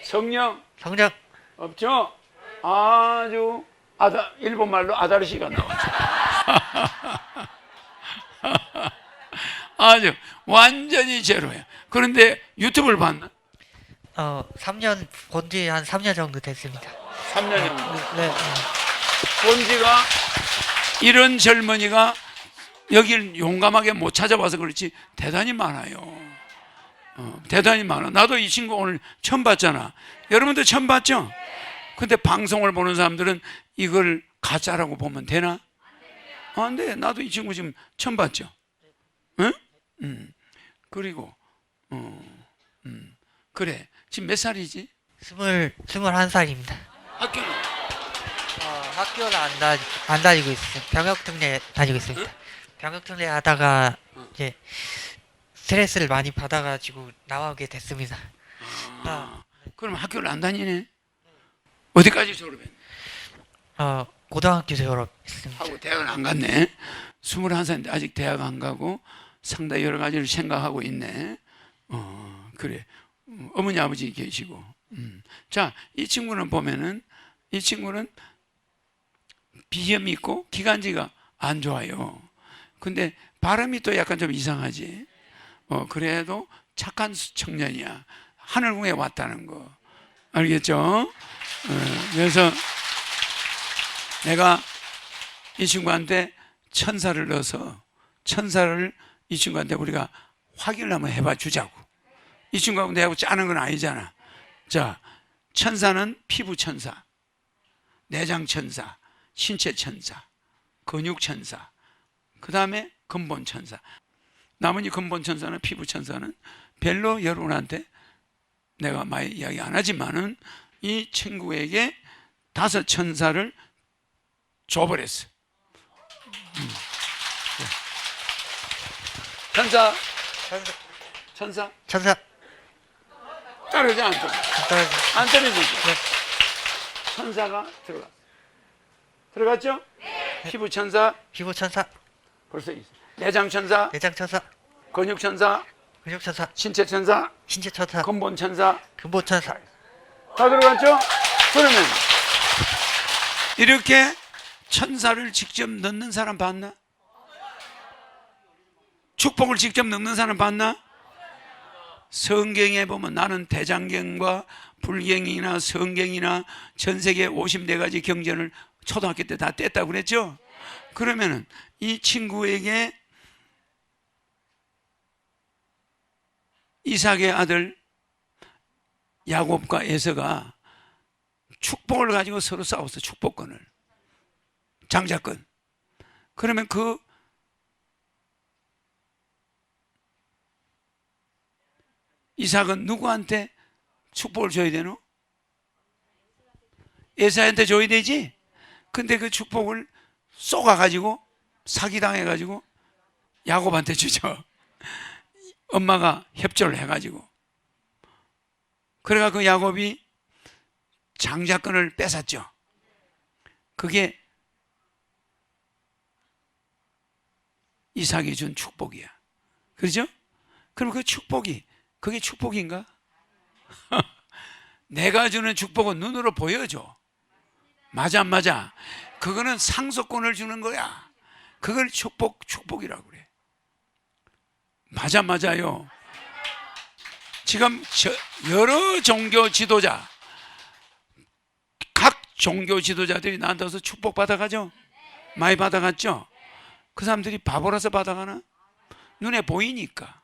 성령 없죠? 아주 일본말로 아다르시가 나오죠. 아주 완전히 제로야. 그런데 유튜브를 봤나? 3년 본 지 한 3년 정도 됐습니다. 3년 정도. 네. 본지가 이런 젊은이가 여길 용감하게 못 찾아봐서 그렇지 대단히 많아요. 대단히 많아. 나도 이 친구 오늘 처음 봤잖아. 여러분도 처음 봤죠? 근데 방송을 보는 사람들은 이걸 가짜라고 보면 되나? 안 돼. 나도 이 친구 지금 처음 봤죠? 응? 그리고 그래. 지금 몇 살이지? 21살입니다. 학교는? 학교를 안 다니고 있어요. 병역특례 다니고 있습니다. 병역특례 하다가 이제 스트레스를 많이 받아가지고 나오게 됐습니다. 그럼 학교를 안 다니네? 어디까지 졸업했네? 고등학교 졸업했습니다. 하고 대학은 안 갔네. 21살인데 아직 대학 안 가고 상당히 여러 가지를 생각하고 있네. 그래. 어머니 아버지 계시고. 자, 이 친구는 보면은 이 친구는 비염이 있고 기관지가 안 좋아요. 근데 발음이 또 약간 좀 이상하지. 그래도 착한 청년이야. 하늘궁에 왔다는 거 알겠죠? 그래서 내가 이 친구한테 천사를 넣어서 천사를 이 친구한테 우리가 확인을 한번 해봐 주자고. 이 친구하고 내하고 짜는 건 아니잖아. 자, 천사는 피부 천사, 내장 천사, 신체 천사, 근육 천사, 그 다음에 근본 천사. 나머지 근본 천사는 피부 천사는 별로 여러분한테 내가 많이 이야기 안 하지만은 이 친구에게 5 천사를 줘버렸어. 천사, 천사, 천사 떨어지 안 떨어져? 떨어지. 안 떨어지죠? 네. 천사가 들어갔어. 들어갔죠? 피부 천사 피부 천사, 벌써 있어. 내장 천사, 내장 천사, 근육 천사, 근육 천사, 신체 천사, 신체 천사, 근본 천사 근본 천사. 다 들어갔죠? 그러면 이렇게 천사를 직접 넣는 사람 봤나? 축복을 직접 넣는 사람 봤나? 성경에 보면 나는 대장경과 불경이나 성경이나 전 세계 54가지 경전을 초등학교 때 다 뗐다고 그랬죠? 그러면은 이 친구에게 이삭의 아들 야곱과 에서가 축복을 가지고 서로 싸웠어. 축복권을, 장자권. 그러면 그 이삭은 누구한테 축복을 줘야 되노? 에사한테 줘야 되지. 근데 그 축복을 쏘가가지고 사기당해가지고 야곱한테 주죠. 엄마가 협조를 해가지고. 그래가 그 야곱이 장자권을 뺏었죠. 그게 이삭이 준 축복이야. 그렇죠? 그럼 그 축복이 그게 축복인가? 내가 주는 축복은 눈으로 보여줘. 맞아 안 맞아? 그거는 상속권을 주는 거야. 그걸 축복이라고 그래. 맞아 맞아요. 지금 여러 종교 지도자, 각 종교 지도자들이 나한테 와서 축복 받아가죠? 많이 받아갔죠? 그 사람들이 바보라서 받아가나? 눈에 보이니까.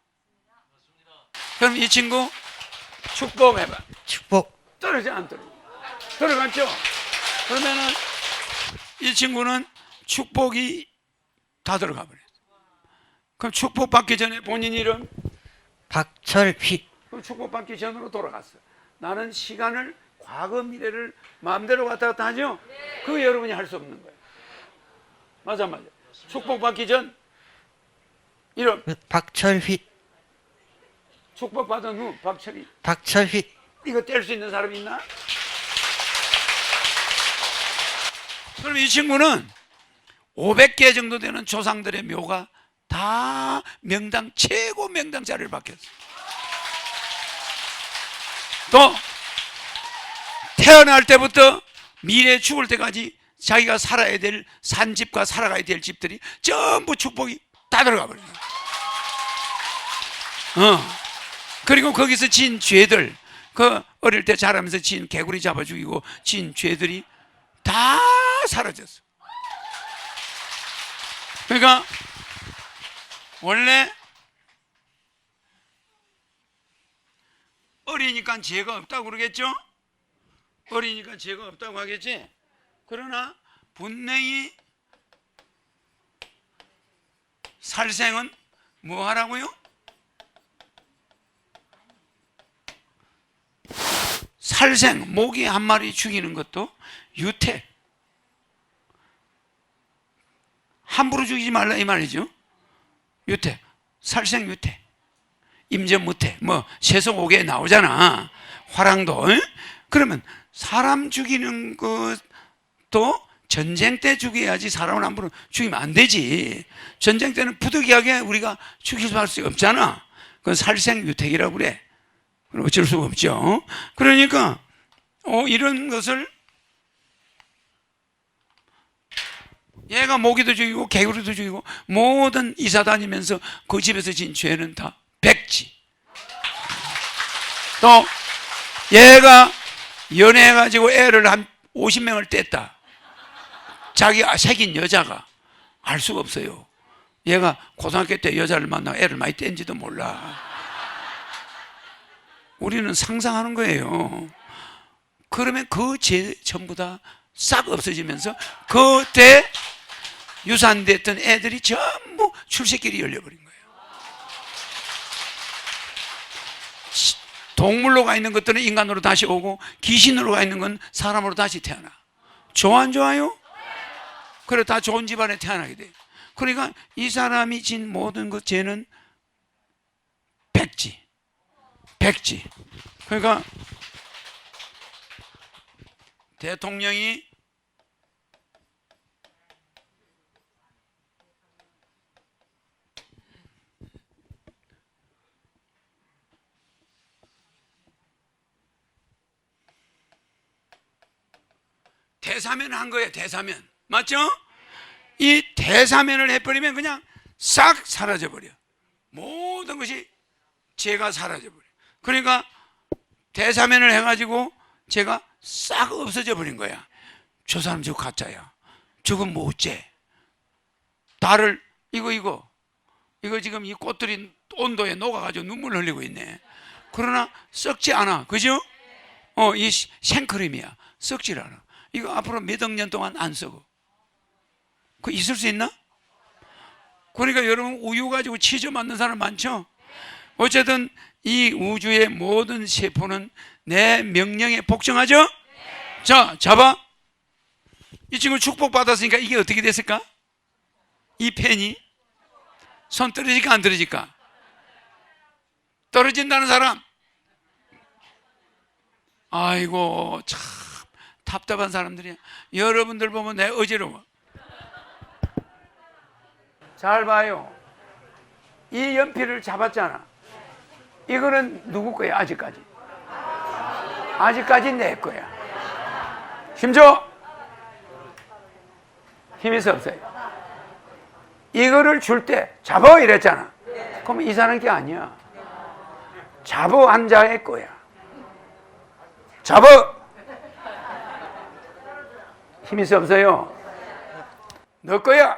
그럼 이 친구 축복해봐. 축복 떨어져 안 떨어져? 들어갔죠? 그러면은 이 친구는 축복이 다 들어가 버렸어. 그럼 축복 받기 전에 본인 이름? 박철휘. 그럼 축복 받기 전으로 돌아갔어. 나는 시간을 과거 미래를 마음대로 왔다 갔다 하죠? 그거 여러분이 할 수 없는 거예요. 맞아 맞아. 축복 받기 전 이름 박철휘. 축복 받은 후 박철이. 박철휘. 이거 뗄 수 있는 사람이 있나? 그럼 이 친구는 500개 정도 되는 조상들의 묘가 다 명당, 최고 명당 자리를 받겠어. 또 태어날 때부터 미래 죽을 때까지 자기가 살아야 될 산집과 살아가야 될 집들이 전부 축복이 다 들어가 버려요. 그리고 거기서 진 죄들, 그 어릴 때 자라면서 진 개구리 잡아 죽이고 진 죄들이 다 사라졌어. 그러니까 원래 어리니까 죄가 없다고 그러겠죠? 어리니까 죄가 없다고 하겠지? 그러나 분명히 살생은 뭐 하라고요? 살생, 모기 한 마리 죽이는 것도 유태. 함부로 죽이지 말라 이 말이죠. 유태, 살생 유태, 임전무태, 뭐 세속 5개 나오잖아. 화랑도. 에? 그러면 사람 죽이는 것도 전쟁 때 죽여야지 사람을 함부로 죽이면 안 되지. 전쟁 때는 부득이하게 우리가 죽일 수밖에 없잖아. 그건 살생유택이라고 그래. 그럼 어쩔 수가 없죠. 그러니까 이런 것을 얘가 모기도 죽이고 개구리도 죽이고 모든 이사 다니면서 그 집에서 진 죄는 다 백지. 또 얘가 연애해가지고 애를 한 50명을 뗐다. 자기가 새긴 여자가 알 수가 없어요. 얘가 고등학교 때 여자를 만나고 애를 많이 뗀지도 몰라. 우리는 상상하는 거예요. 그러면 그 죄 전부 다 싹 없어지면서 그때 유산됐던 애들이 전부 출세길이 열려버린 거예요. 동물로 가 있는 것들은 인간으로 다시 오고 귀신으로 가 있는 건 사람으로 다시 태어나. 좋아 안 좋아요? 그래 다 좋은 집안에 태어나게 돼. 그러니까 이 사람이 진 모든 것 죄는 백지. 그러니까 대통령이 대사면 한 거예요. 대사면. 맞죠? 이 대사면을 해버리면 그냥 싹 사라져버려. 모든 것이 죄가 사라져버려. 그러니까 대사면을 해가지고 죄가 싹 없어져 버린 거야. 저 사람 저거 가짜야. 저건 뭐 어째? 달을 이거 지금 이 꽃들이 온도에 녹아가지고 눈물 흘리고 있네. 그러나 썩지 않아. 그죠? 이 생크림이야. 썩질 않아. 이거 앞으로 몇 억 년 동안 안 썩어. 그 있을 수 있나? 그러니까 여러분 우유 가지고 치즈 만든 사람 많죠? 어쨌든 이 우주의 모든 세포는 내 명령에 복종하죠? 자, 잡아. 이 친구 축복받았으니까 이게 어떻게 됐을까? 이 펜이 손 떨어질까 안 떨어질까? 떨어진다는 사람. 아이고 참 답답한 사람들이야. 여러분들 보면 내 어지러워. 잘 봐요. 이 연필을 잡았잖아. 이거는 누구 거야 아직까지? 아직까지 내 거야. 힘줘. 힘이 없어요. 이거를 줄 때 잡아 이랬잖아. 그럼 이 사람 게 아니야. 잡아 한 자의 거야. 잡아. 힘이 없어요. 너 거야.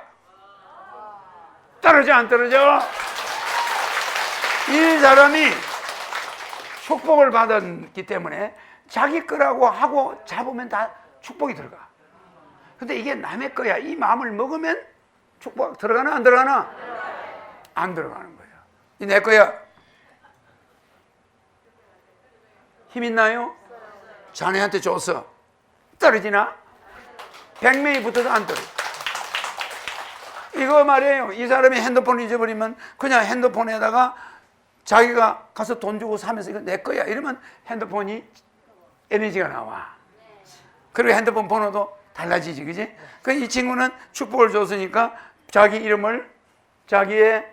떨어져 안 떨어져? 이 사람이 축복을 받았기 때문에 자기 거라고 하고 잡으면 다 축복이 들어가. 근데 이게 남의 거야. 이 마음을 먹으면 축복 들어가나 안 들어가나? 안 들어가는 거야. 이 내 거야. 힘 있나요? 자네한테 줬어. 떨어지나? 100명이 붙어도 안 떨어져. 이거 말이에요. 이 사람이 핸드폰 잊어버리면 그냥 핸드폰에다가 자기가 가서 돈 주고 사면서 이거 내 거야 이러면 핸드폰이 에너지가 나와. 그리고 핸드폰 번호도 달라지지, 그지? 그 이 친구는 축복을 줬으니까 자기 이름을 자기의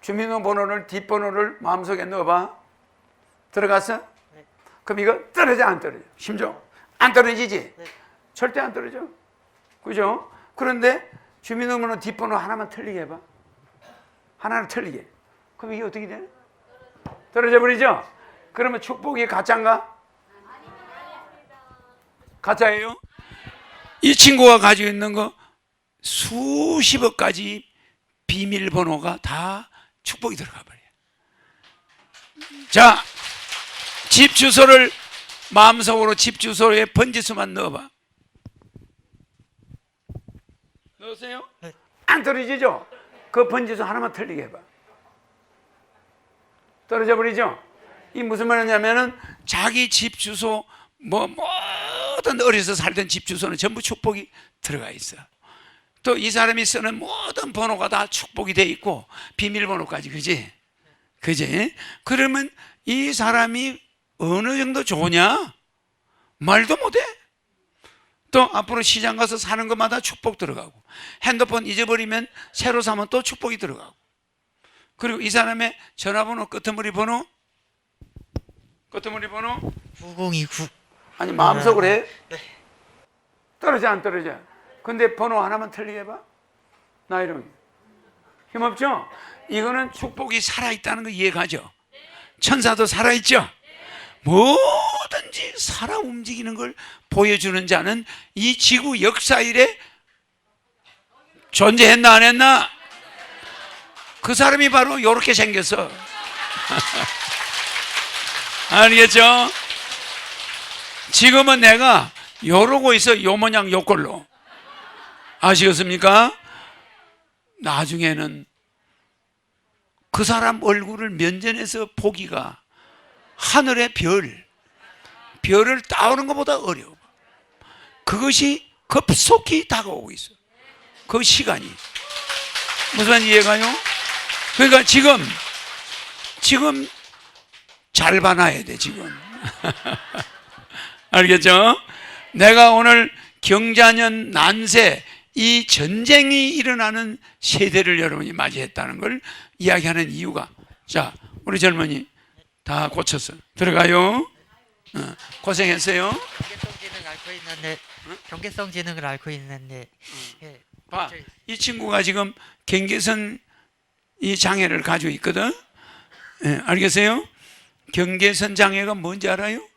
주민등록번호를 뒷번호를 마음속에 넣어봐. 들어갔어? 네. 그럼 이거 떨어져 안 떨어져? 심지어 안 떨어지지? 네. 절대 안 떨어져. 그죠? 그런데 주민등록번호 뒷번호 하나만 틀리게 해봐. 하나는 틀리게. 그럼 이게 어떻게 돼? 떨어져 버리죠? 그러면 축복이 가짜인가? 가짜예요? 이 친구가 가지고 있는 거 수십억 가지 비밀번호가 다 축복이 들어가 버려요. 자, 집 주소를 마음속으로 집 주소에 번지수만 넣어봐. 넣으세요? 네. 안 떨어지죠? 그 번지수 하나만 틀리게 해봐. 떨어져 버리죠? 이 무슨 말이냐면은 자기 집 주소 모든 어려서 살던 집 주소는 전부 축복이 들어가 있어. 또 이 사람이 쓰는 모든 번호가 다 축복이 돼 있고 비밀번호까지, 그지? 그지? 그러면 이 사람이 어느 정도 좋으냐? 말도 못해. 또 앞으로 시장 가서 사는 것마다 축복 들어가고, 핸드폰 잊어버리면 새로 사면 또 축복이 들어가고, 그리고 이 사람의 전화번호 끄트머리 번호 9029. 아니 마음속으로 해. 떨어져 안 떨어져? 근데 번호 하나만 틀리게 해봐. 나 이러면 힘없죠? 이거는 축복이 살아있다는 거 이해가죠? 천사도 살아있죠? 뭐든지 살아 움직이는 걸 보여주는 자는 이 지구 역사 이래 존재했나 안 했나? 그 사람이 바로 이렇게 생겼어. 알겠죠? 지금은 내가 요러고 있어. 요 모양 요 꼴로. 아시겠습니까? 나중에는 그 사람 얼굴을 면전에서 보기가 하늘의 별을 따오는 것보다 어려워. 그것이 급속히 다가오고 있어. 그 시간이. 무슨 말인지 이해가요? 그러니까 지금 잘 봐놔야 돼, 지금. 알겠죠? 내가 오늘 경자년 난세, 이 전쟁이 일어나는 세대를 여러분이 맞이했다는 걸 이야기하는 이유가, 자, 우리 젊은이 다 고쳤어. 들어가요. 고생했어요. 경계성 지능을 앓고 있는데 예, 봐, 이 친구가 지금 경계선 이 장애를 가지고 있거든. 예, 알겠어요? 경계선 장애가 뭔지 알아요?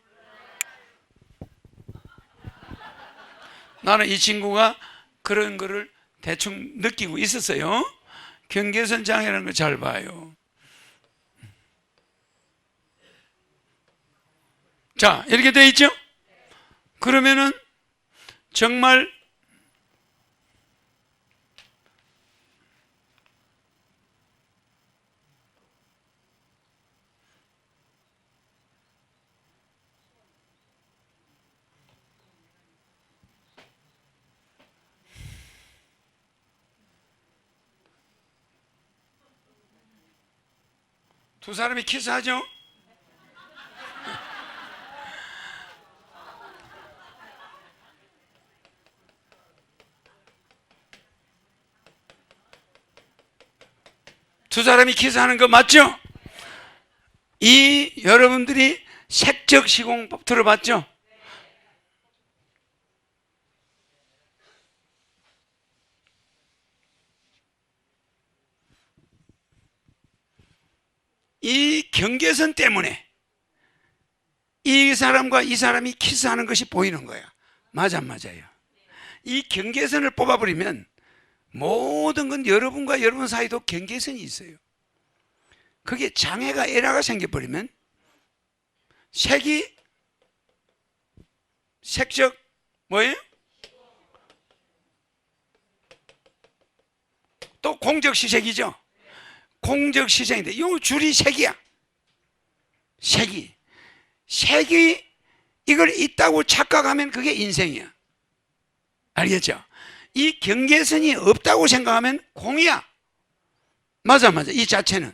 나는 이 친구가 그런 거를 대충 느끼고 있었어요. 경계선 장애라는 걸 잘 봐요. 자, 이렇게 돼 있죠? 그러면은 정말 두 사람이 키스하죠? 두 사람이 키스하는 거 맞죠? 이 여러분들이 색적 시공법 들어봤죠? 이 경계선 때문에 이 사람과 이 사람이 키스하는 것이 보이는 거야. 맞아, 맞아요. 이 경계선을 뽑아버리면 모든 건 여러분과 여러분 사이도 경계선이 있어요. 그게 장애가 에러가 생겨버리면 색적 뭐예요? 또 공적시색이죠. 공적시색인데 이 줄이 색이야. 색이 이걸 있다고 착각하면 그게 인생이야. 알겠죠? 이 경계선이 없다고 생각하면 공이야. 맞아. 이 자체는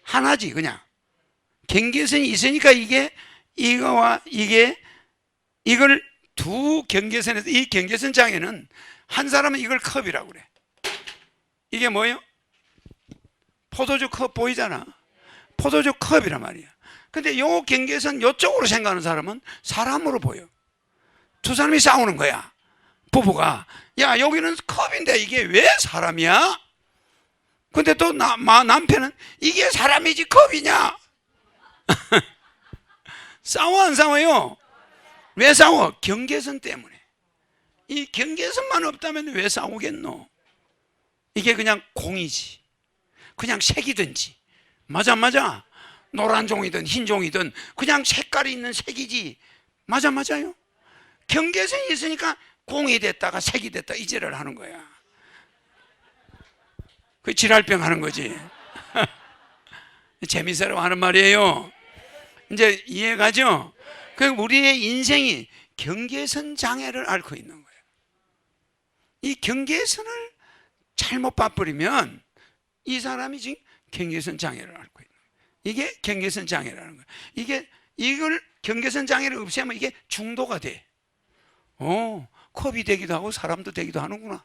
하나지. 그냥 경계선이 있으니까 이거와 이걸 두 경계선에서, 이 경계선 장애는 한 사람은 이걸 컵이라고 그래. 이게 뭐예요? 포도주 컵 보이잖아. 포도주 컵이란 말이야. 근데 요 경계선 요쪽으로 생각하는 사람은 사람으로 보여. 두 사람이 싸우는 거야. 부부가, 야, 여기는 컵인데 이게 왜 사람이야? 근데 또 남편은 이게 사람이지 컵이냐? 싸워 안 싸워요? 왜 싸워? 경계선 때문에. 이 경계선만 없다면 왜 싸우겠노? 이게 그냥 공이지. 그냥 색이든지. 맞아. 노란 종이든 흰 종이든 그냥 색깔이 있는 색이지. 맞아요. 경계선이 있으니까 공이 됐다가 색이 됐다 이제를 하는 거야. 그 지랄병 하는 거지. 재미있으라고 하는 말이에요. 이제 이해가죠? 그 우리의 인생이 경계선 장애를 앓고 있는 거예요. 이 경계선을 잘못 봐버리면 이 사람이 지금 경계선 장애를 앓고 있는 거예요. 이게 경계선 장애라는 거예요. 이걸 경계선 장애를 없애면 이게 중도가 돼. 컵이 되기도 하고 사람도 되기도 하는구나.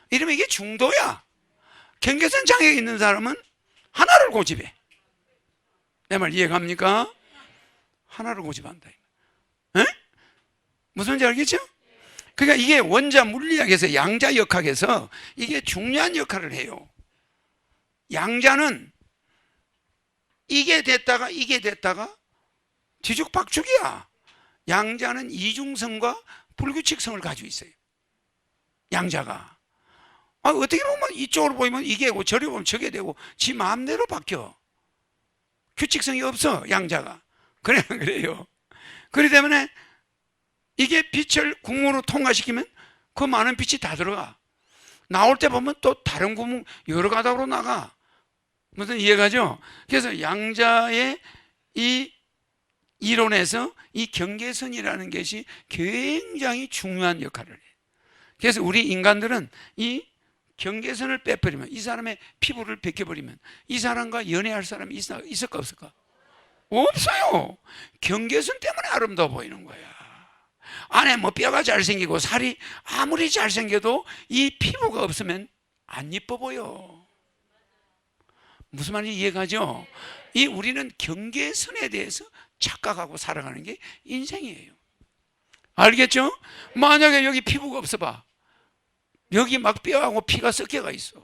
이러면 이게 중도야. 경계선 장애가 있는 사람은 하나를 고집해. 내 말 이해갑니까? 하나를 고집한다. 에? 무슨 말인지 알겠죠? 그러니까 이게 원자 물리학에서 양자 역학에서 이게 중요한 역할을 해요. 양자는 이게 됐다가 뒤죽박죽이야. 양자는 이중성과 불규칙성을 가지고 있어요. 양자가. 어떻게 보면 이쪽으로 보이면 이게고 저리 보면 저게 되고 지 마음대로 바뀌어. 규칙성이 없어, 양자가. 그래요. 그렇기 때문에 이게 빛을 구멍으로 통과시키면 그 많은 빛이 다 들어가. 나올 때 보면 또 다른 구멍 여러 가닥으로 나가. 무슨 이해가죠? 그래서 양자의 이 이론에서 이 경계선이라는 것이 굉장히 중요한 역할을 해요. 그래서 우리 인간들은 이 경계선을 빼버리면, 이 사람의 피부를 벗겨버리면 이 사람과 연애할 사람이 있을까 없을까? 없어요. 경계선 때문에 아름다워 보이는 거야. 안에 뭐 뼈가 잘생기고 살이 아무리 잘생겨도 이 피부가 없으면 안 예뻐 보여. 무슨 말인지 이해가죠? 우리는 경계선에 대해서 착각하고 살아가는 게 인생이에요. 알겠죠? 만약에 여기 피부가 없어 봐. 여기 막 뼈하고 피가 섞여가 있어.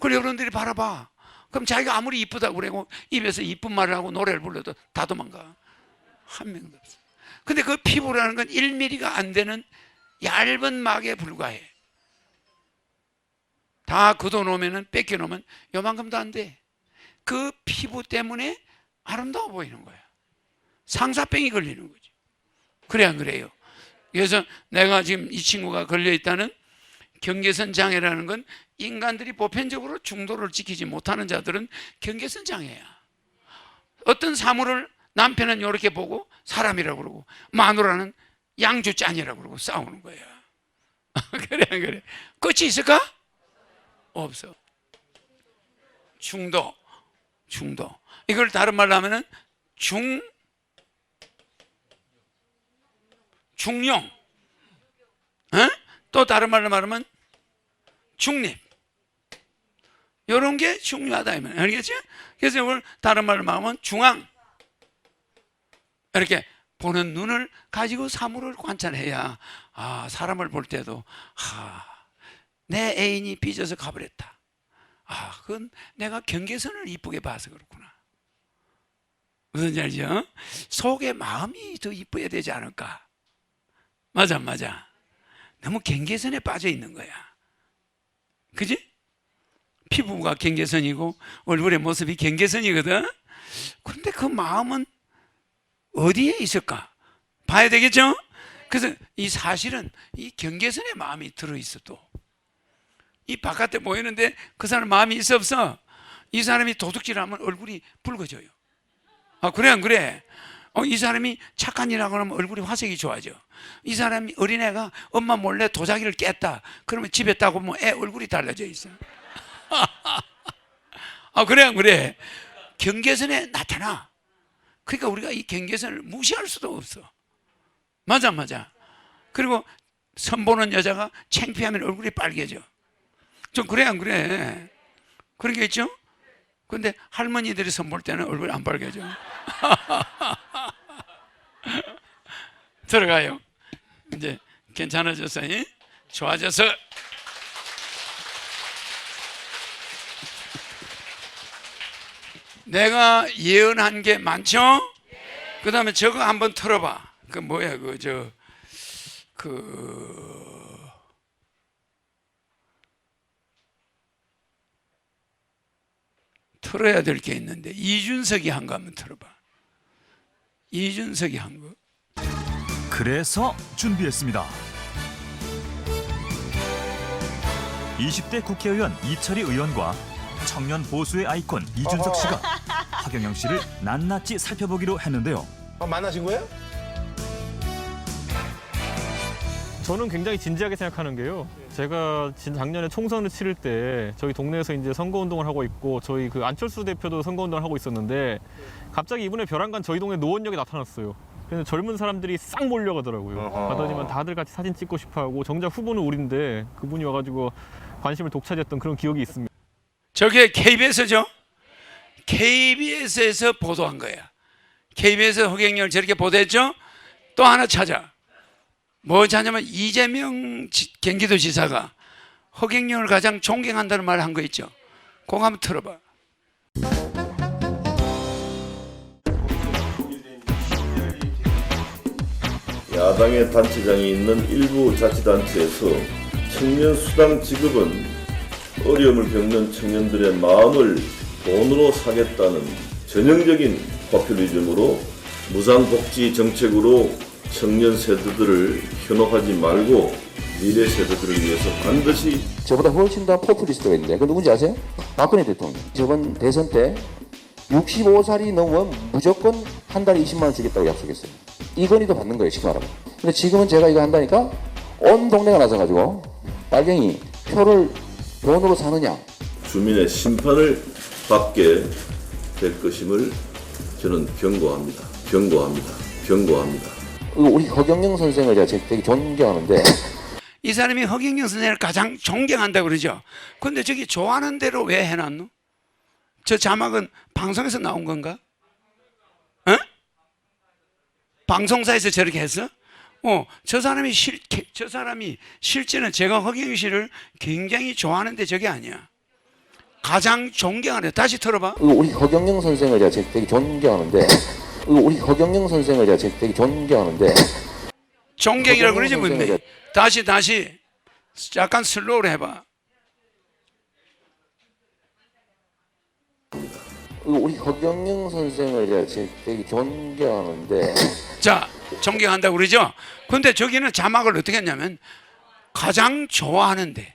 그럼 여러분들이 바라봐. 그럼 자기가 아무리 이쁘다고 그러고 입에서 이쁜 말을 하고 노래를 불러도 다 도망가. 한 명도 없어. 근데 그 피부라는 건 1mm가 안 되는 얇은 막에 불과해. 다 걷어놓으면, 뺏겨놓으면 요만큼도 안 돼. 그 피부 때문에 아름다워 보이는 거야. 상사병이 걸리는 거지. 그래 안 그래요? 그래서 내가 지금 이 친구가 걸려있다는 경계선 장애라는 건 인간들이 보편적으로 중도를 지키지 못하는 자들은 경계선 장애야. 어떤 사물을 남편은 이렇게 보고 사람이라고 그러고 마누라는 양주짠이라고 그러고 싸우는 거야. 그래 안 그래? 끝이 있을까? 없어. 중도. 이걸 다른 말로 하면은 중용. 또 다른 말로 말하면 중립. 이런 게 중요하다. 알겠죠? 그래서 이걸 다른 말로 말하면 중앙. 이렇게 보는 눈을 가지고 사물을 관찰해야 사람을 볼 때도 내 애인이 삐져서 가버렸다. 그건 내가 경계선을 이쁘게 봐서 그렇구나. 무슨 말이죠? 속의 마음이 더 이뻐야 되지 않을까? 맞아. 너무 경계선에 빠져 있는 거야. 그지? 피부가 경계선이고 얼굴의 모습이 경계선이거든. 그런데 그 마음은 어디에 있을까? 봐야 되겠죠? 그래서 이 사실은 이 경계선에 마음이 들어있어도 이 바깥에 보이는데 그 사람 마음이 있어 없어? 이 사람이 도둑질하면 얼굴이 붉어져요. 그래 안 그래? 이 사람이 착한 일하고 하면 얼굴이 화색이 좋아져. 이 사람이 어린애가 엄마 몰래 도자기를 깼다. 그러면 집에 따고 뭐 애 얼굴이 달라져 있어. 그래 안 그래? 경계선에 나타나. 그러니까 우리가 이 경계선을 무시할 수도 없어. 맞아. 그리고 선보는 여자가 창피하면 얼굴이 빨개져. 좀 그래 안 그래? 그러겠죠? 근데 할머니들이 선볼 때는 얼굴이 안 빨개져. 들어가요. 이제 괜찮아졌어. 좋아져서. 내가 예언한 게 많죠? 그 다음에 저거 한번 털어봐. 그 뭐야, 털어야 될 게 있는데, 이준석이 한 거 한번 털어봐. 이준석이 한 거. 그래서 준비했습니다. 20대 국회의원 이철희 의원과 청년 보수의 아이콘 이준석 씨가 하경영 씨를 낱낱이 살펴보기로 했는데요. 만나신 거예요? 저는 굉장히 진지하게 생각하는 게요. 제가 작년에 총선을 치를 때 저희 동네에서 이제 선거운동을 하고 있고 저희 그 안철수 대표도 선거운동을 하고 있었는데 갑자기 이번에 벼랑간 저희 동네 노원역에 나타났어요. 그래서 젊은 사람들이 싹 몰려가더라고요. 가더니만 다들 같이 사진 찍고 싶어하고 정작 후보는 우린데 그분이 와가지고 관심을 독차지했던 그런 기억이 있습니다. 저게 KBS죠? KBS에서 보도한 거야. KBS 허경영을 저렇게 보도했죠? 또 하나 찾아. 뭐 찾냐면 이재명 경기도지사가 허경영을 가장 존경한다는 말을 한 거 있죠. 그거 한번 들어봐. 야당의 단체장이 있는 일부 자치단체에서 청년 수당 지급은 어려움을 겪는 청년들의 마음을 돈으로 사겠다는 전형적인 포퓰리즘으로 무상복지 정책으로 청년 세대들을 현혹하지 말고 미래 세대들을 위해서 반드시 저보다 훨씬 더 포퓰리스트가 있는데 그 누군지 아세요? 박근혜 대통령. 저번 대선 때 65살이 넘으면 무조건 한 달에 20만 원 주겠다고 약속했어요. 이건희도 받는 거예요, 쉽게 말하면. 근데 지금은 제가 이거 한다니까 온 동네가 나서가지고 빨갱이 표를 돈으로 사느냐. 주민의 심판을 받게 될 것임을 저는 경고합니다. 우리 허경영 선생을 제가 되게 존경하는데 이 사람이 허경영 선생을 가장 존경한다고 그러죠. 근데 저기 좋아하는 대로 왜 해놨노? 저 자막은 방송에서 나온 건가? 어? 방송사에서 저렇게 했어? 저 사람이 실제는 제가 허경영 씨를 굉장히 좋아하는데 저게 아니야. 가장 존경하는. 다시 들어봐. 우리 허경영 선생을 제가 되게 존경하는데 존경이라고 그러지 허경영 뭐. 다시 약간 슬로우로 해봐. 우리 허경영 선생을 제가 되게 존경하는데 자, 존경한다고 그러죠? 근데 저기는 자막을 어떻게 했냐면 가장 좋아하는데.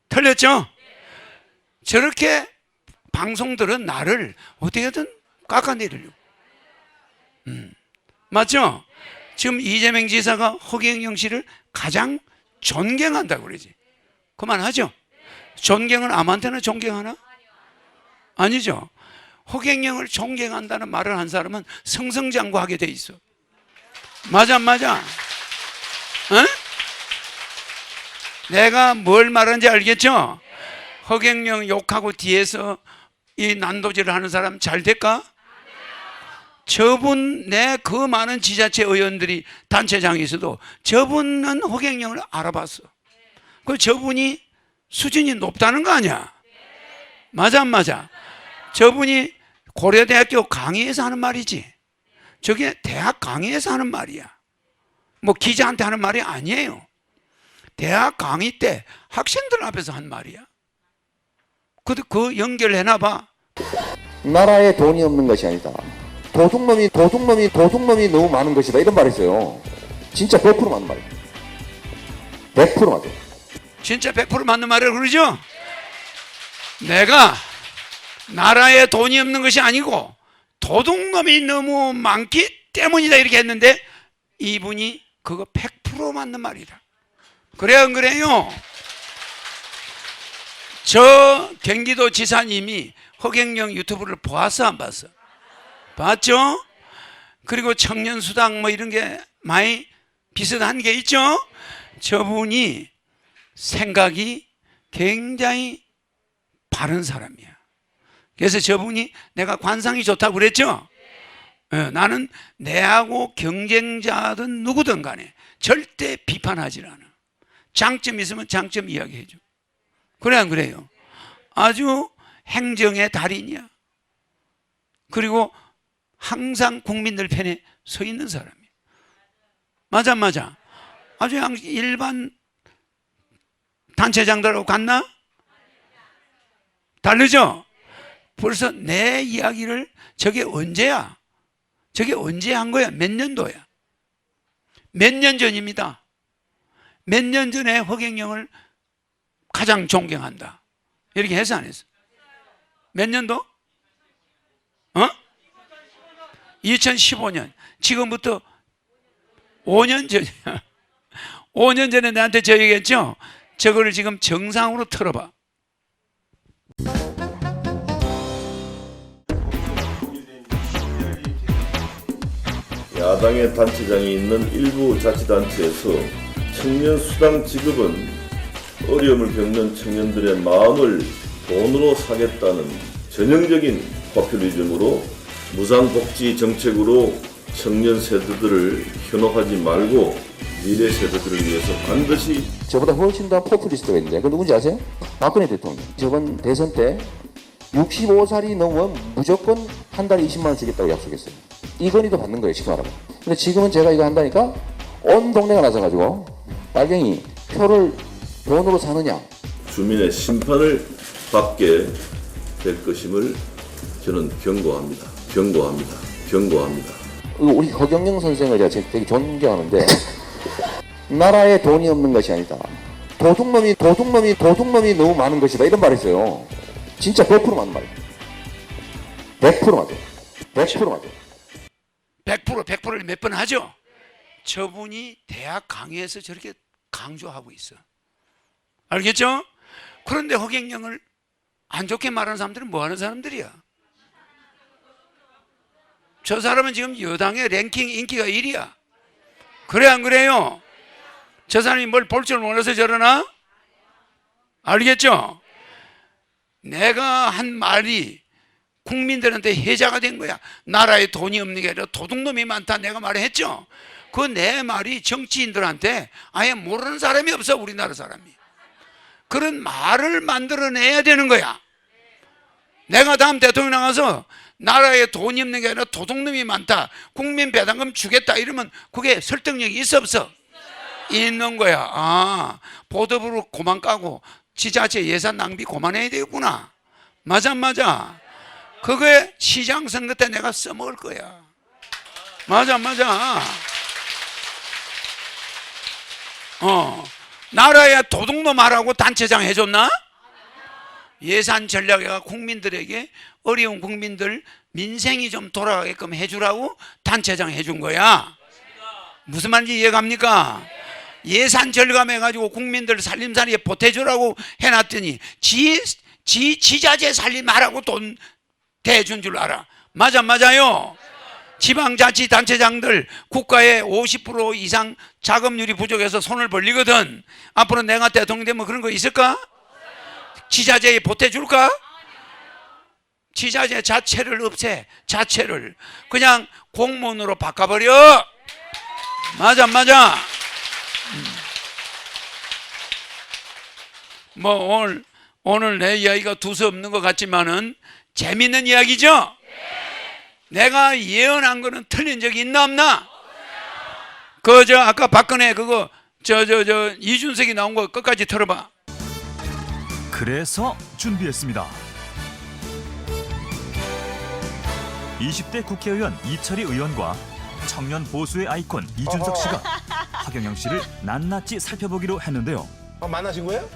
틀렸죠? 저렇게 방송들은 나를 어떻게든 깎아내리려고. 맞죠? 지금 이재명 지사가 허경영 씨를 가장 존경한다고 그러지. 그만하죠? 존경은 아무한테나 존경하나? 아니죠. 허경영을 존경한다는 말을 한 사람은 승승장구하게 돼 있어. 맞아? 어? 내가 뭘 말하는지 알겠죠? 허경영 욕하고 뒤에서 이 난도질을 하는 사람 잘 될까? 저분 내 그 많은 지자체 의원들이 단체장이 있어도 저분은 허경영을 알아봤어. 그 저분이 수준이 높다는 거 아니야? 맞아 안 맞아? 저분이 고려대학교 강의에서 하는 말이지. 저게 대학 강의에서 하는 말이야. 뭐 기자한테 하는 말이 아니에요. 대학 강의 때 학생들 앞에서 한 말이야. 그 연결해놔 봐. 나라에 돈이 없는 것이 아니다. 도둑놈이 너무 많은 것이다. 이런 말이 있어요. 진짜 100% 맞는 말이에요. 100% 맞아요. 진짜 100% 맞는 말을 그러죠? 내가 나라에 돈이 없는 것이 아니고 도둑놈이 너무 많기 때문이다 이렇게 했는데 이분이 그거 100% 맞는 말이다. 그래요 안 그래요? 저 경기도 지사님이 허경영 유튜브를 보았어 안 봤어? 봤죠? 그리고 청년수당 뭐 이런 게 많이 비슷한 게 있죠? 저분이 생각이 굉장히 바른 사람이야. 그래서 저분이 내가 관상이 좋다고 그랬죠? 나는 내하고 경쟁자든 누구든 간에 절대 비판하지 않아. 장점 있으면 장점 이야기해줘. 그래 안 그래요? 아주 행정의 달인이야. 그리고 항상 국민들 편에 서 있는 사람이야. 맞아 안 맞아? 아주 일반 단체장들하고 같나? 다르죠? 벌써 내 이야기를 저게 언제야? 저게 언제 한 거야? 몇 년도야? 몇 년 전입니다. 몇 년 전에 허경영을 가장 존경한다. 이렇게 해서 안 했어? 몇 년도? 2015년. 지금부터 5년 전이야. 5년 전에 나한테 저 얘기했죠? 저거를 지금 정상으로 틀어봐. 야당의 단체장이 있는 일부 자치단체에서 청년 수당 지급은 어려움을 겪는 청년들의 마음을 돈으로 사겠다는 전형적인 포퓰리즘으로 무상복지 정책으로 청년 세대들을 현혹하지 말고 미래 세대들을 위해서 반드시 저보다 훨씬 더 포퓰리스트가 있는데 그 누군지 아세요? 박근혜 대통령. 저번 대선 때 65살이 넘으면 무조건 한 달에 20만 원 주겠다고 약속했어요. 이건희도 받는 거예요, 쉽게 말하면. 근데 지금은 제가 이거 한다니까 온 동네가 나서가지고 빨갱이 표를 돈으로 사느냐. 주민의 심판을 받게 될 것임을 저는 경고합니다. 우리 허경영 선생을 제가 되게 존경하는데 나라에 돈이 없는 것이 아니다. 도둑놈이 너무 많은 것이다. 이런 말을 했어요. 진짜 100% 맞는 말이에요. 100% 맞아요. 100% 맞아요. 100%를 몇 번 하죠? 저분이 대학 강의에서 저렇게 강조하고 있어. 알겠죠? 그런데 허경영을 안 좋게 말하는 사람들은 뭐 하는 사람들이야? 저 사람은 지금 여당의 랭킹 인기가 1위야. 그래 안 그래요? 저 사람이 뭘 볼 줄 몰라서 저러나? 알겠죠? 내가 한 말이 국민들한테 해자가 된 거야. 나라에 돈이 없는 게 아니라 도둑놈이 많다 내가 말했죠. 그 내 말이 정치인들한테 아예 모르는 사람이 없어. 우리나라 사람이. 그런 말을 만들어내야 되는 거야. 내가 다음 대통령 나가서 나라에 돈이 없는 게 아니라 도둑놈이 많다, 국민 배당금 주겠다 이러면 그게 설득력이 있어 없어? 있는 거야. 아, 보도부로 고만 까고 지자체 예산 낭비 그만해야 되겠구나. 맞아. 그거에 시장 선거 때 내가 써먹을 거야. 맞아. 나라에 도둑놈 하라고 단체장 해줬나? 예산 전략에가 국민들에게 어려운 국민들 민생이 좀 돌아가게끔 해주라고 단체장 해준 거야. 무슨 말인지 이해갑니까? 예산 절감해가지고 국민들 살림살이에 보태주라고 해놨더니 지자체 살림하라고 돈 대준 줄 알아. 맞아요. 지방자치단체장들 국가의 50% 이상 자금률이 부족해서 손을 벌리거든. 앞으로 내가 대통령 되면 그런 거 있을까? 지자체에 보태줄까? 지자체 자체를 없애. 자체를 그냥 공무원으로 바꿔버려. 맞아. 뭐 오늘 내 이야기가 두서없는 것 같지만은 재밌는 이야기죠? 내가 예언한 거는 틀린 적이 있나 없나? 저 아까 박근혜 그거 이준석이 나온 거 끝까지 들어봐. 그래서 준비했습니다. 20대 국회의원 이철희 의원과 청년 보수의 아이콘 이준석 씨가 하경영 씨를 낱낱이 살펴보기로 했는데요. 만나신 거예요?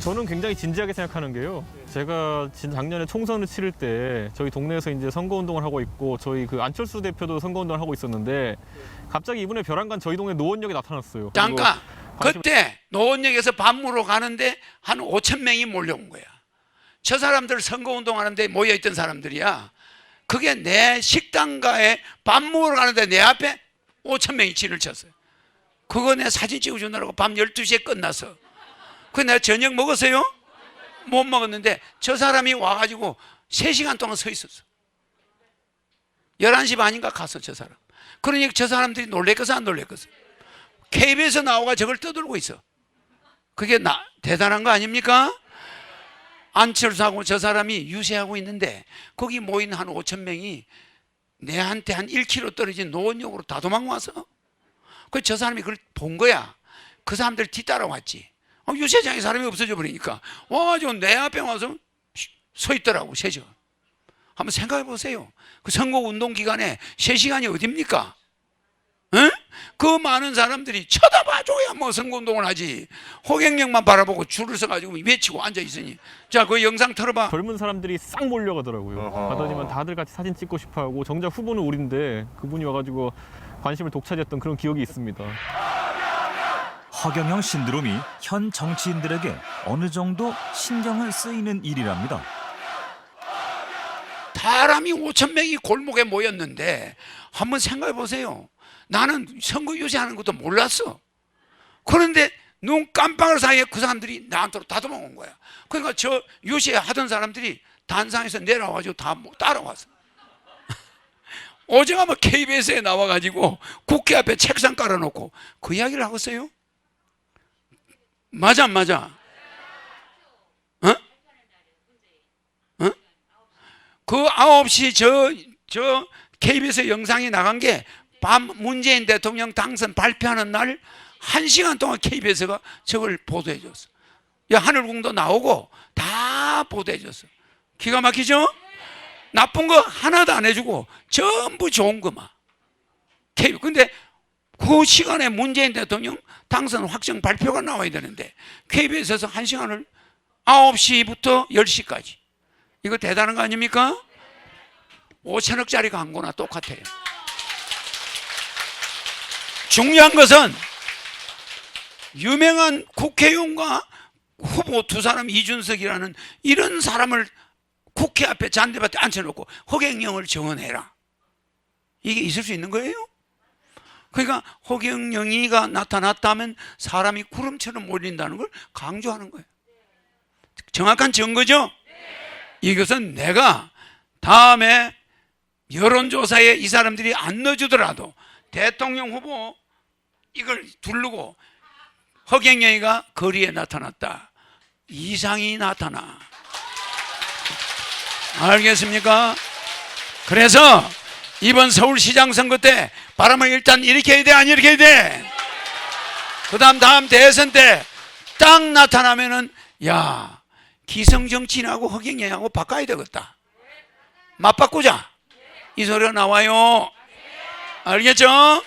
저는 굉장히 진지하게 생각하는 게요. 제가 작년에 총선을 치를 때 저희 동네에서 이제 선거운동을 하고 있고 저희 그 안철수 대표도 선거운동을 하고 있었는데 갑자기 이번에 벼랑간 저희 동네 노원역에 나타났어요. 잠깐. 그때 노원역에서 밤으로 가는데 한 5천 명이 몰려온 거야. 저 사람들 선거운동하는데 모여있던 사람들이야. 그게 내 식당가에 밥 먹으러 가는데 내 앞에 5천 명이 진을 쳤어요. 그거 내 사진 찍어주느라고 밤 12시에 끝났어. 그 내가 저녁 먹었어요? 못 먹었는데 저 사람이 와가지고 3시간 동안 서 있었어. 11시 반인가 갔어 저 사람. 그러니까 저 사람들이 놀랬겠어 안 놀랬겠어? KBS 나오가 저걸 떠들고 있어. 그게 대단한 거 아닙니까? 안철수하고 저 사람이 유세하고 있는데 거기 모인 한 5천 명이 내한테 한 1km 떨어진 노원역으로 다 도망와서 그 저 사람이 그걸 본 거야. 그 사람들 뒤따라왔지. 유세장에 사람이 없어져 버리니까 와가지고 내 앞에 와서 서 있더라고 3시간. 한번 생각해 보세요. 그 선거운동 기간에 3시간이 어딥니까? 응? 그 많은 사람들이 쳐다봐줘야 뭐 선거운동을 하지. 허경영만 바라보고 줄을 서가지고 외치고 앉아있으니. 자, 그 영상 틀어봐. 젊은 사람들이 싹 몰려가더라고요. 가더니만 다들 같이 사진 찍고 싶어하고 정작 후보는 우린데 그분이 와가지고 관심을 독차지했던 그런 기억이 있습니다. 허경영 신드롬이 현 정치인들에게 어느 정도 신경을 쓰이는 일이랍니다. 사람이 5천 명이 골목에 모였는데 한번 생각해 보세요. 나는 선거 유세하는 것도 몰랐어. 그런데 눈 깜빡할 사이에 그 사람들이 나한테로 다 도망온 거야. 그러니까 저 유세하던 사람들이 단상에서 내려와가지고 다 따라왔어. 어제가 KBS에 나와가지고 국회 앞에 책상 깔아놓고 그 이야기를 하고 있어요. 맞아 안 맞아? 어? 어? 그 9시 저 KBS 영상이 나간 게 밤 문재인 대통령 당선 발표하는 날 1시간 동안 KBS가 저걸 보도해 줬어. 야, 하늘궁도 나오고 다 보도해 줬어. 기가 막히죠? 나쁜 거 하나도 안 해주고 전부 좋은 거만. 근데 그 시간에 문재인 대통령 당선 확정 발표가 나와야 되는데 KBS에서 1시간을 9시부터 10시까지. 이거 대단한 거 아닙니까? 5천억짜리 광고나 똑같아요. 중요한 것은 유명한 국회의원과 후보 두 사람, 이준석이라는 이런 사람을 국회 앞에 잔디밭에 앉혀놓고 허경영을 정언해라. 이게 있을 수 있는 거예요? 그러니까 허경영이가 나타났다면 사람이 구름처럼 몰린다는 걸 강조하는 거예요. 정확한 증거죠? 이것은 내가 다음에 여론조사에 이 사람들이 안 넣어주더라도 대통령 후보 이걸 두르고 허경영이가 거리에 나타났다. 이상이 나타나. 알겠습니까? 그래서 이번 서울시장 선거 때 바람을 일단 일으켜야 돼, 안 일으켜야 돼? 그 다음 대선 때 딱 나타나면은 야, 기성정치인하고 허경영하고 바꿔야 되겠다. 맞바꾸자. 이 소리가 나와요. 알겠죠?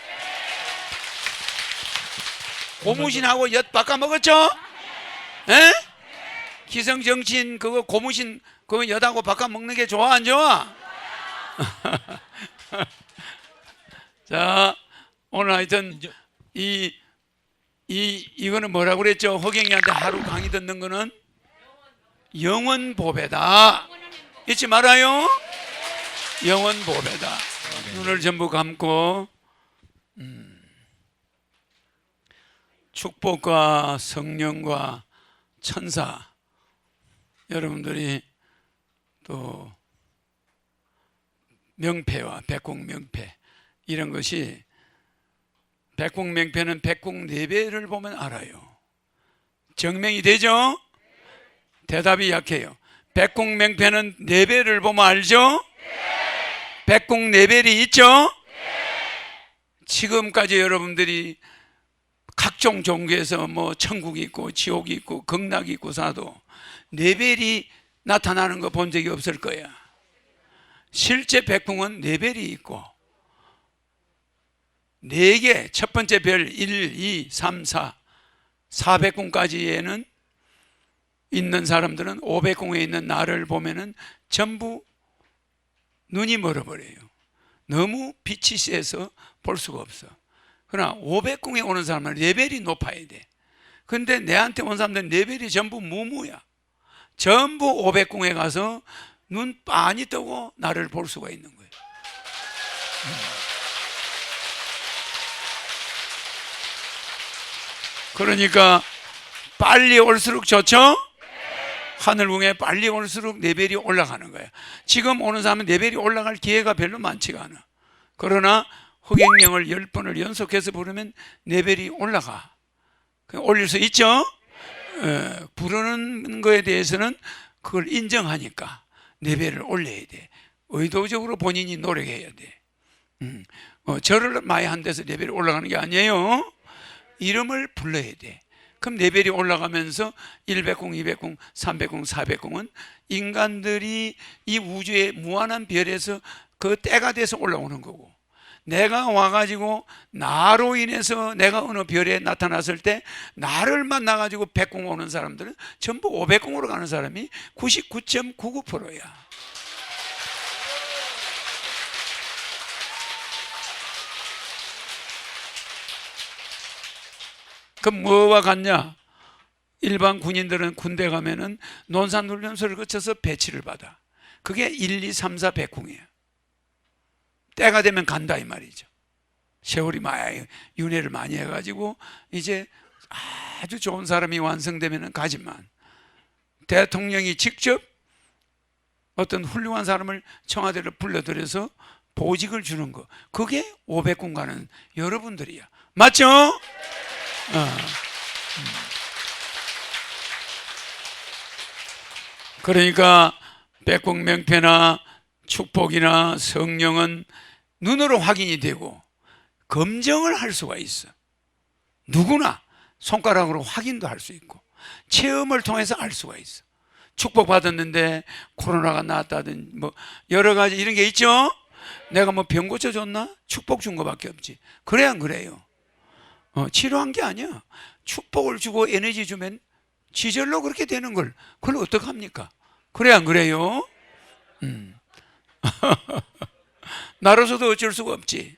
고무신하고 엿 바꿔 먹었죠? 에? 기성정치인 그거 고무신 그거 엿하고 바꿔 먹는 게 좋아 안 좋아? 자, 오늘 하여튼 이거는 뭐라고 그랬죠? 허경영한테 하루 강의 듣는 거는 영원 보배다. 잊지 말아요. 영원 보배다. 눈을 전부 감고 축복과 성령과 천사 여러분들이 또 명패와 백국명패 이런 것이 백국명패는 백국네배를 보면 알아요. 증명이 되죠? 대답이 약해요. 백국명패는 네배를 보면 알죠? 백국네벨이 있죠? 지금까지 여러분들이 각종 종교에서 뭐 천국이 있고 지옥이 있고 극락이 있고 사도 네벨이 나타나는 거 본 적이 없을 거야. 실제 백궁은 네벨이 있고 4개 첫 번째 별 1, 2, 3, 4 400궁까지에는 있는 사람들은 500궁에 있는 나를 보면은 전부 눈이 멀어버려요. 너무 빛이 세서 볼 수가 없어. 그러나 500궁에 오는 사람은 레벨이 높아야 돼. 근데 내한테 온 사람들은 레벨이 전부 무무야. 전부 500궁에 가서 눈 빤히 뜨고 나를 볼 수가 있는 거예요. 그러니까 빨리 올수록 좋죠? 하늘궁에 빨리 올수록 레벨이 올라가는 거예요. 지금 오는 사람은 레벨이 올라갈 기회가 별로 많지가 않아. 그러나 허경영을 10번을 연속해서 부르면 레벨이 올라가. 올릴 수 있죠? 부르는 거에 대해서는 그걸 인정하니까 레벨을 올려야 돼. 의도적으로 본인이 노력해야 돼. 절을 많이 한 데서 레벨이 올라가는 게 아니에요. 이름을 불러야 돼. 그럼 레벨이 올라가면서 100궁, 200궁, 300궁, 400궁은 인간들이 이 우주의 무한한 별에서 그 때가 돼서 올라오는 거고, 내가 와가지고 나로 인해서 내가 어느 별에 나타났을 때 나를 만나가지고 100궁 오는 사람들은 전부 500궁으로 가는 사람이 99.99%야. 그럼 뭐와 같냐? 일반 군인들은 군대 가면은 논산훈련소를 거쳐서 배치를 받아. 그게 1, 2, 3, 4 백궁이에요. 때가 되면 간다 이 말이죠. 세월이 많이 윤회를 많이 해가지고 이제 아주 좋은 사람이 완성되면 가지만 대통령이 직접 어떤 훌륭한 사람을 청와대로 불러들여서 보직을 주는 거, 그게 500군 가는 여러분들이야. 맞죠? 그러니까 백궁 명패나 축복이나 성령은 눈으로 확인이 되고 검증을 할 수가 있어. 누구나 손가락으로 확인도 할 수 있고 체험을 통해서 알 수가 있어. 축복 받았는데 코로나가 나왔다든 뭐 여러 가지 이런 게 있죠. 내가 뭐 병 고쳐줬나? 축복 준 거밖에 없지. 그래 안 그래요? 치료한 게 아니야. 축복을 주고 에너지 주면 지절로 그렇게 되는 걸 그걸 어떡합니까? 그래 안 그래요? 나로서도 어쩔 수가 없지.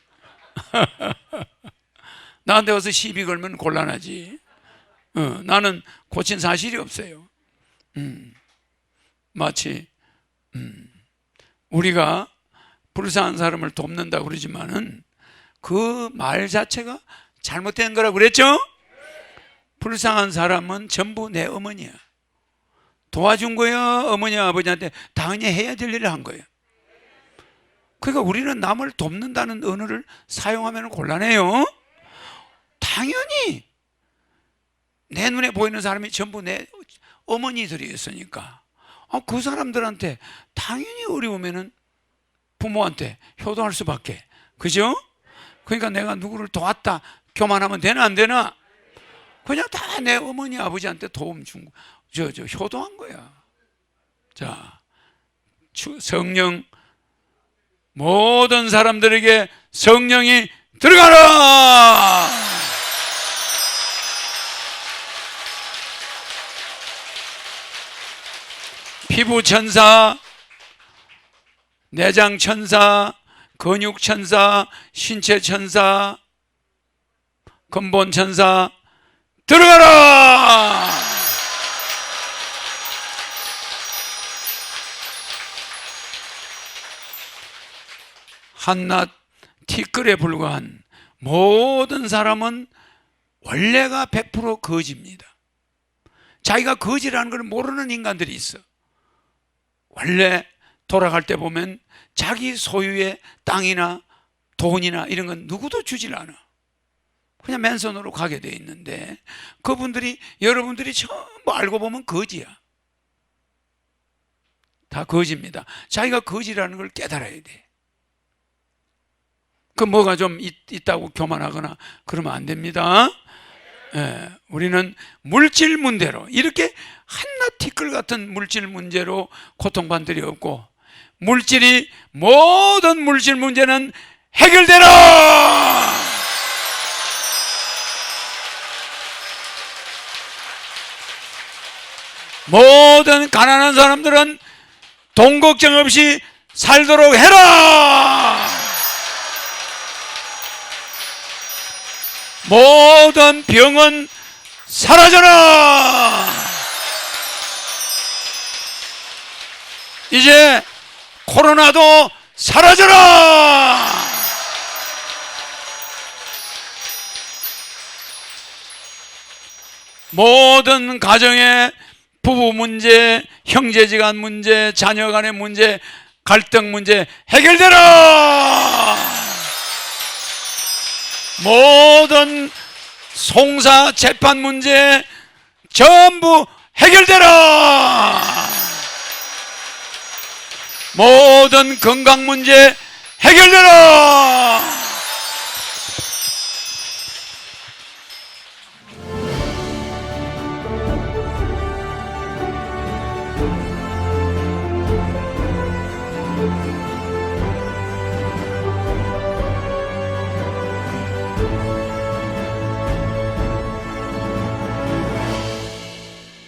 나한테 와서 시비 걸면 곤란하지. 나는 고친 사실이 없어요. 마치 우리가 불쌍한 사람을 돕는다고 그러지만은 그 말 자체가 잘못된 거라고 그랬죠? 불쌍한 사람은 전부 내 어머니야. 도와준 거야. 어머니 아버지한테 당연히 해야 될 일을 한 거예요. 그러니까 우리는 남을 돕는다는 언어를 사용하면 곤란해요. 당연히 내 눈에 보이는 사람이 전부 내 어머니들이었으니까 그 사람들한테 당연히 어려우면은 부모한테 효도할 수밖에. 그죠? 그러니까 내가 누구를 도왔다 교만하면 되나 안 되나? 그냥 다 내 어머니 아버지한테 도움 준 효도한 거야. 자, 성령, 모든 사람들에게 성령이 들어가라. 피부 천사, 내장 천사, 근육 천사, 신체 천사, 근본 천사 들어가라. 한낱 티끌에 불과한 모든 사람은 원래가 100% 거지입니다. 자기가 거지라는 걸 모르는 인간들이 있어. 원래 돌아갈 때 보면 자기 소유의 땅이나 돈이나 이런 건 누구도 주질 않아. 그냥 맨손으로 가게 돼 있는데 그분들이 여러분들이 전부 알고 보면 거지야. 다 거지입니다. 자기가 거지라는 걸 깨달아야 돼. 그 뭐가 좀 있다고 교만하거나 그러면 안 됩니다. 우리는 물질 문제로 이렇게 한낱 티끌 같은 물질 문제로 고통받는 일이 없고 물질이 모든 물질 문제는 해결되라. 모든 가난한 사람들은 돈 걱정 없이 살도록 해라. 모든 병은 사라져라. 이제 코로나도 사라져라. 모든 가정의 부부 문제, 형제지간 문제, 자녀 간의 문제, 갈등 문제 해결되라. 모든 송사 재판 문제 전부 해결되라. 모든 건강 문제 해결되라.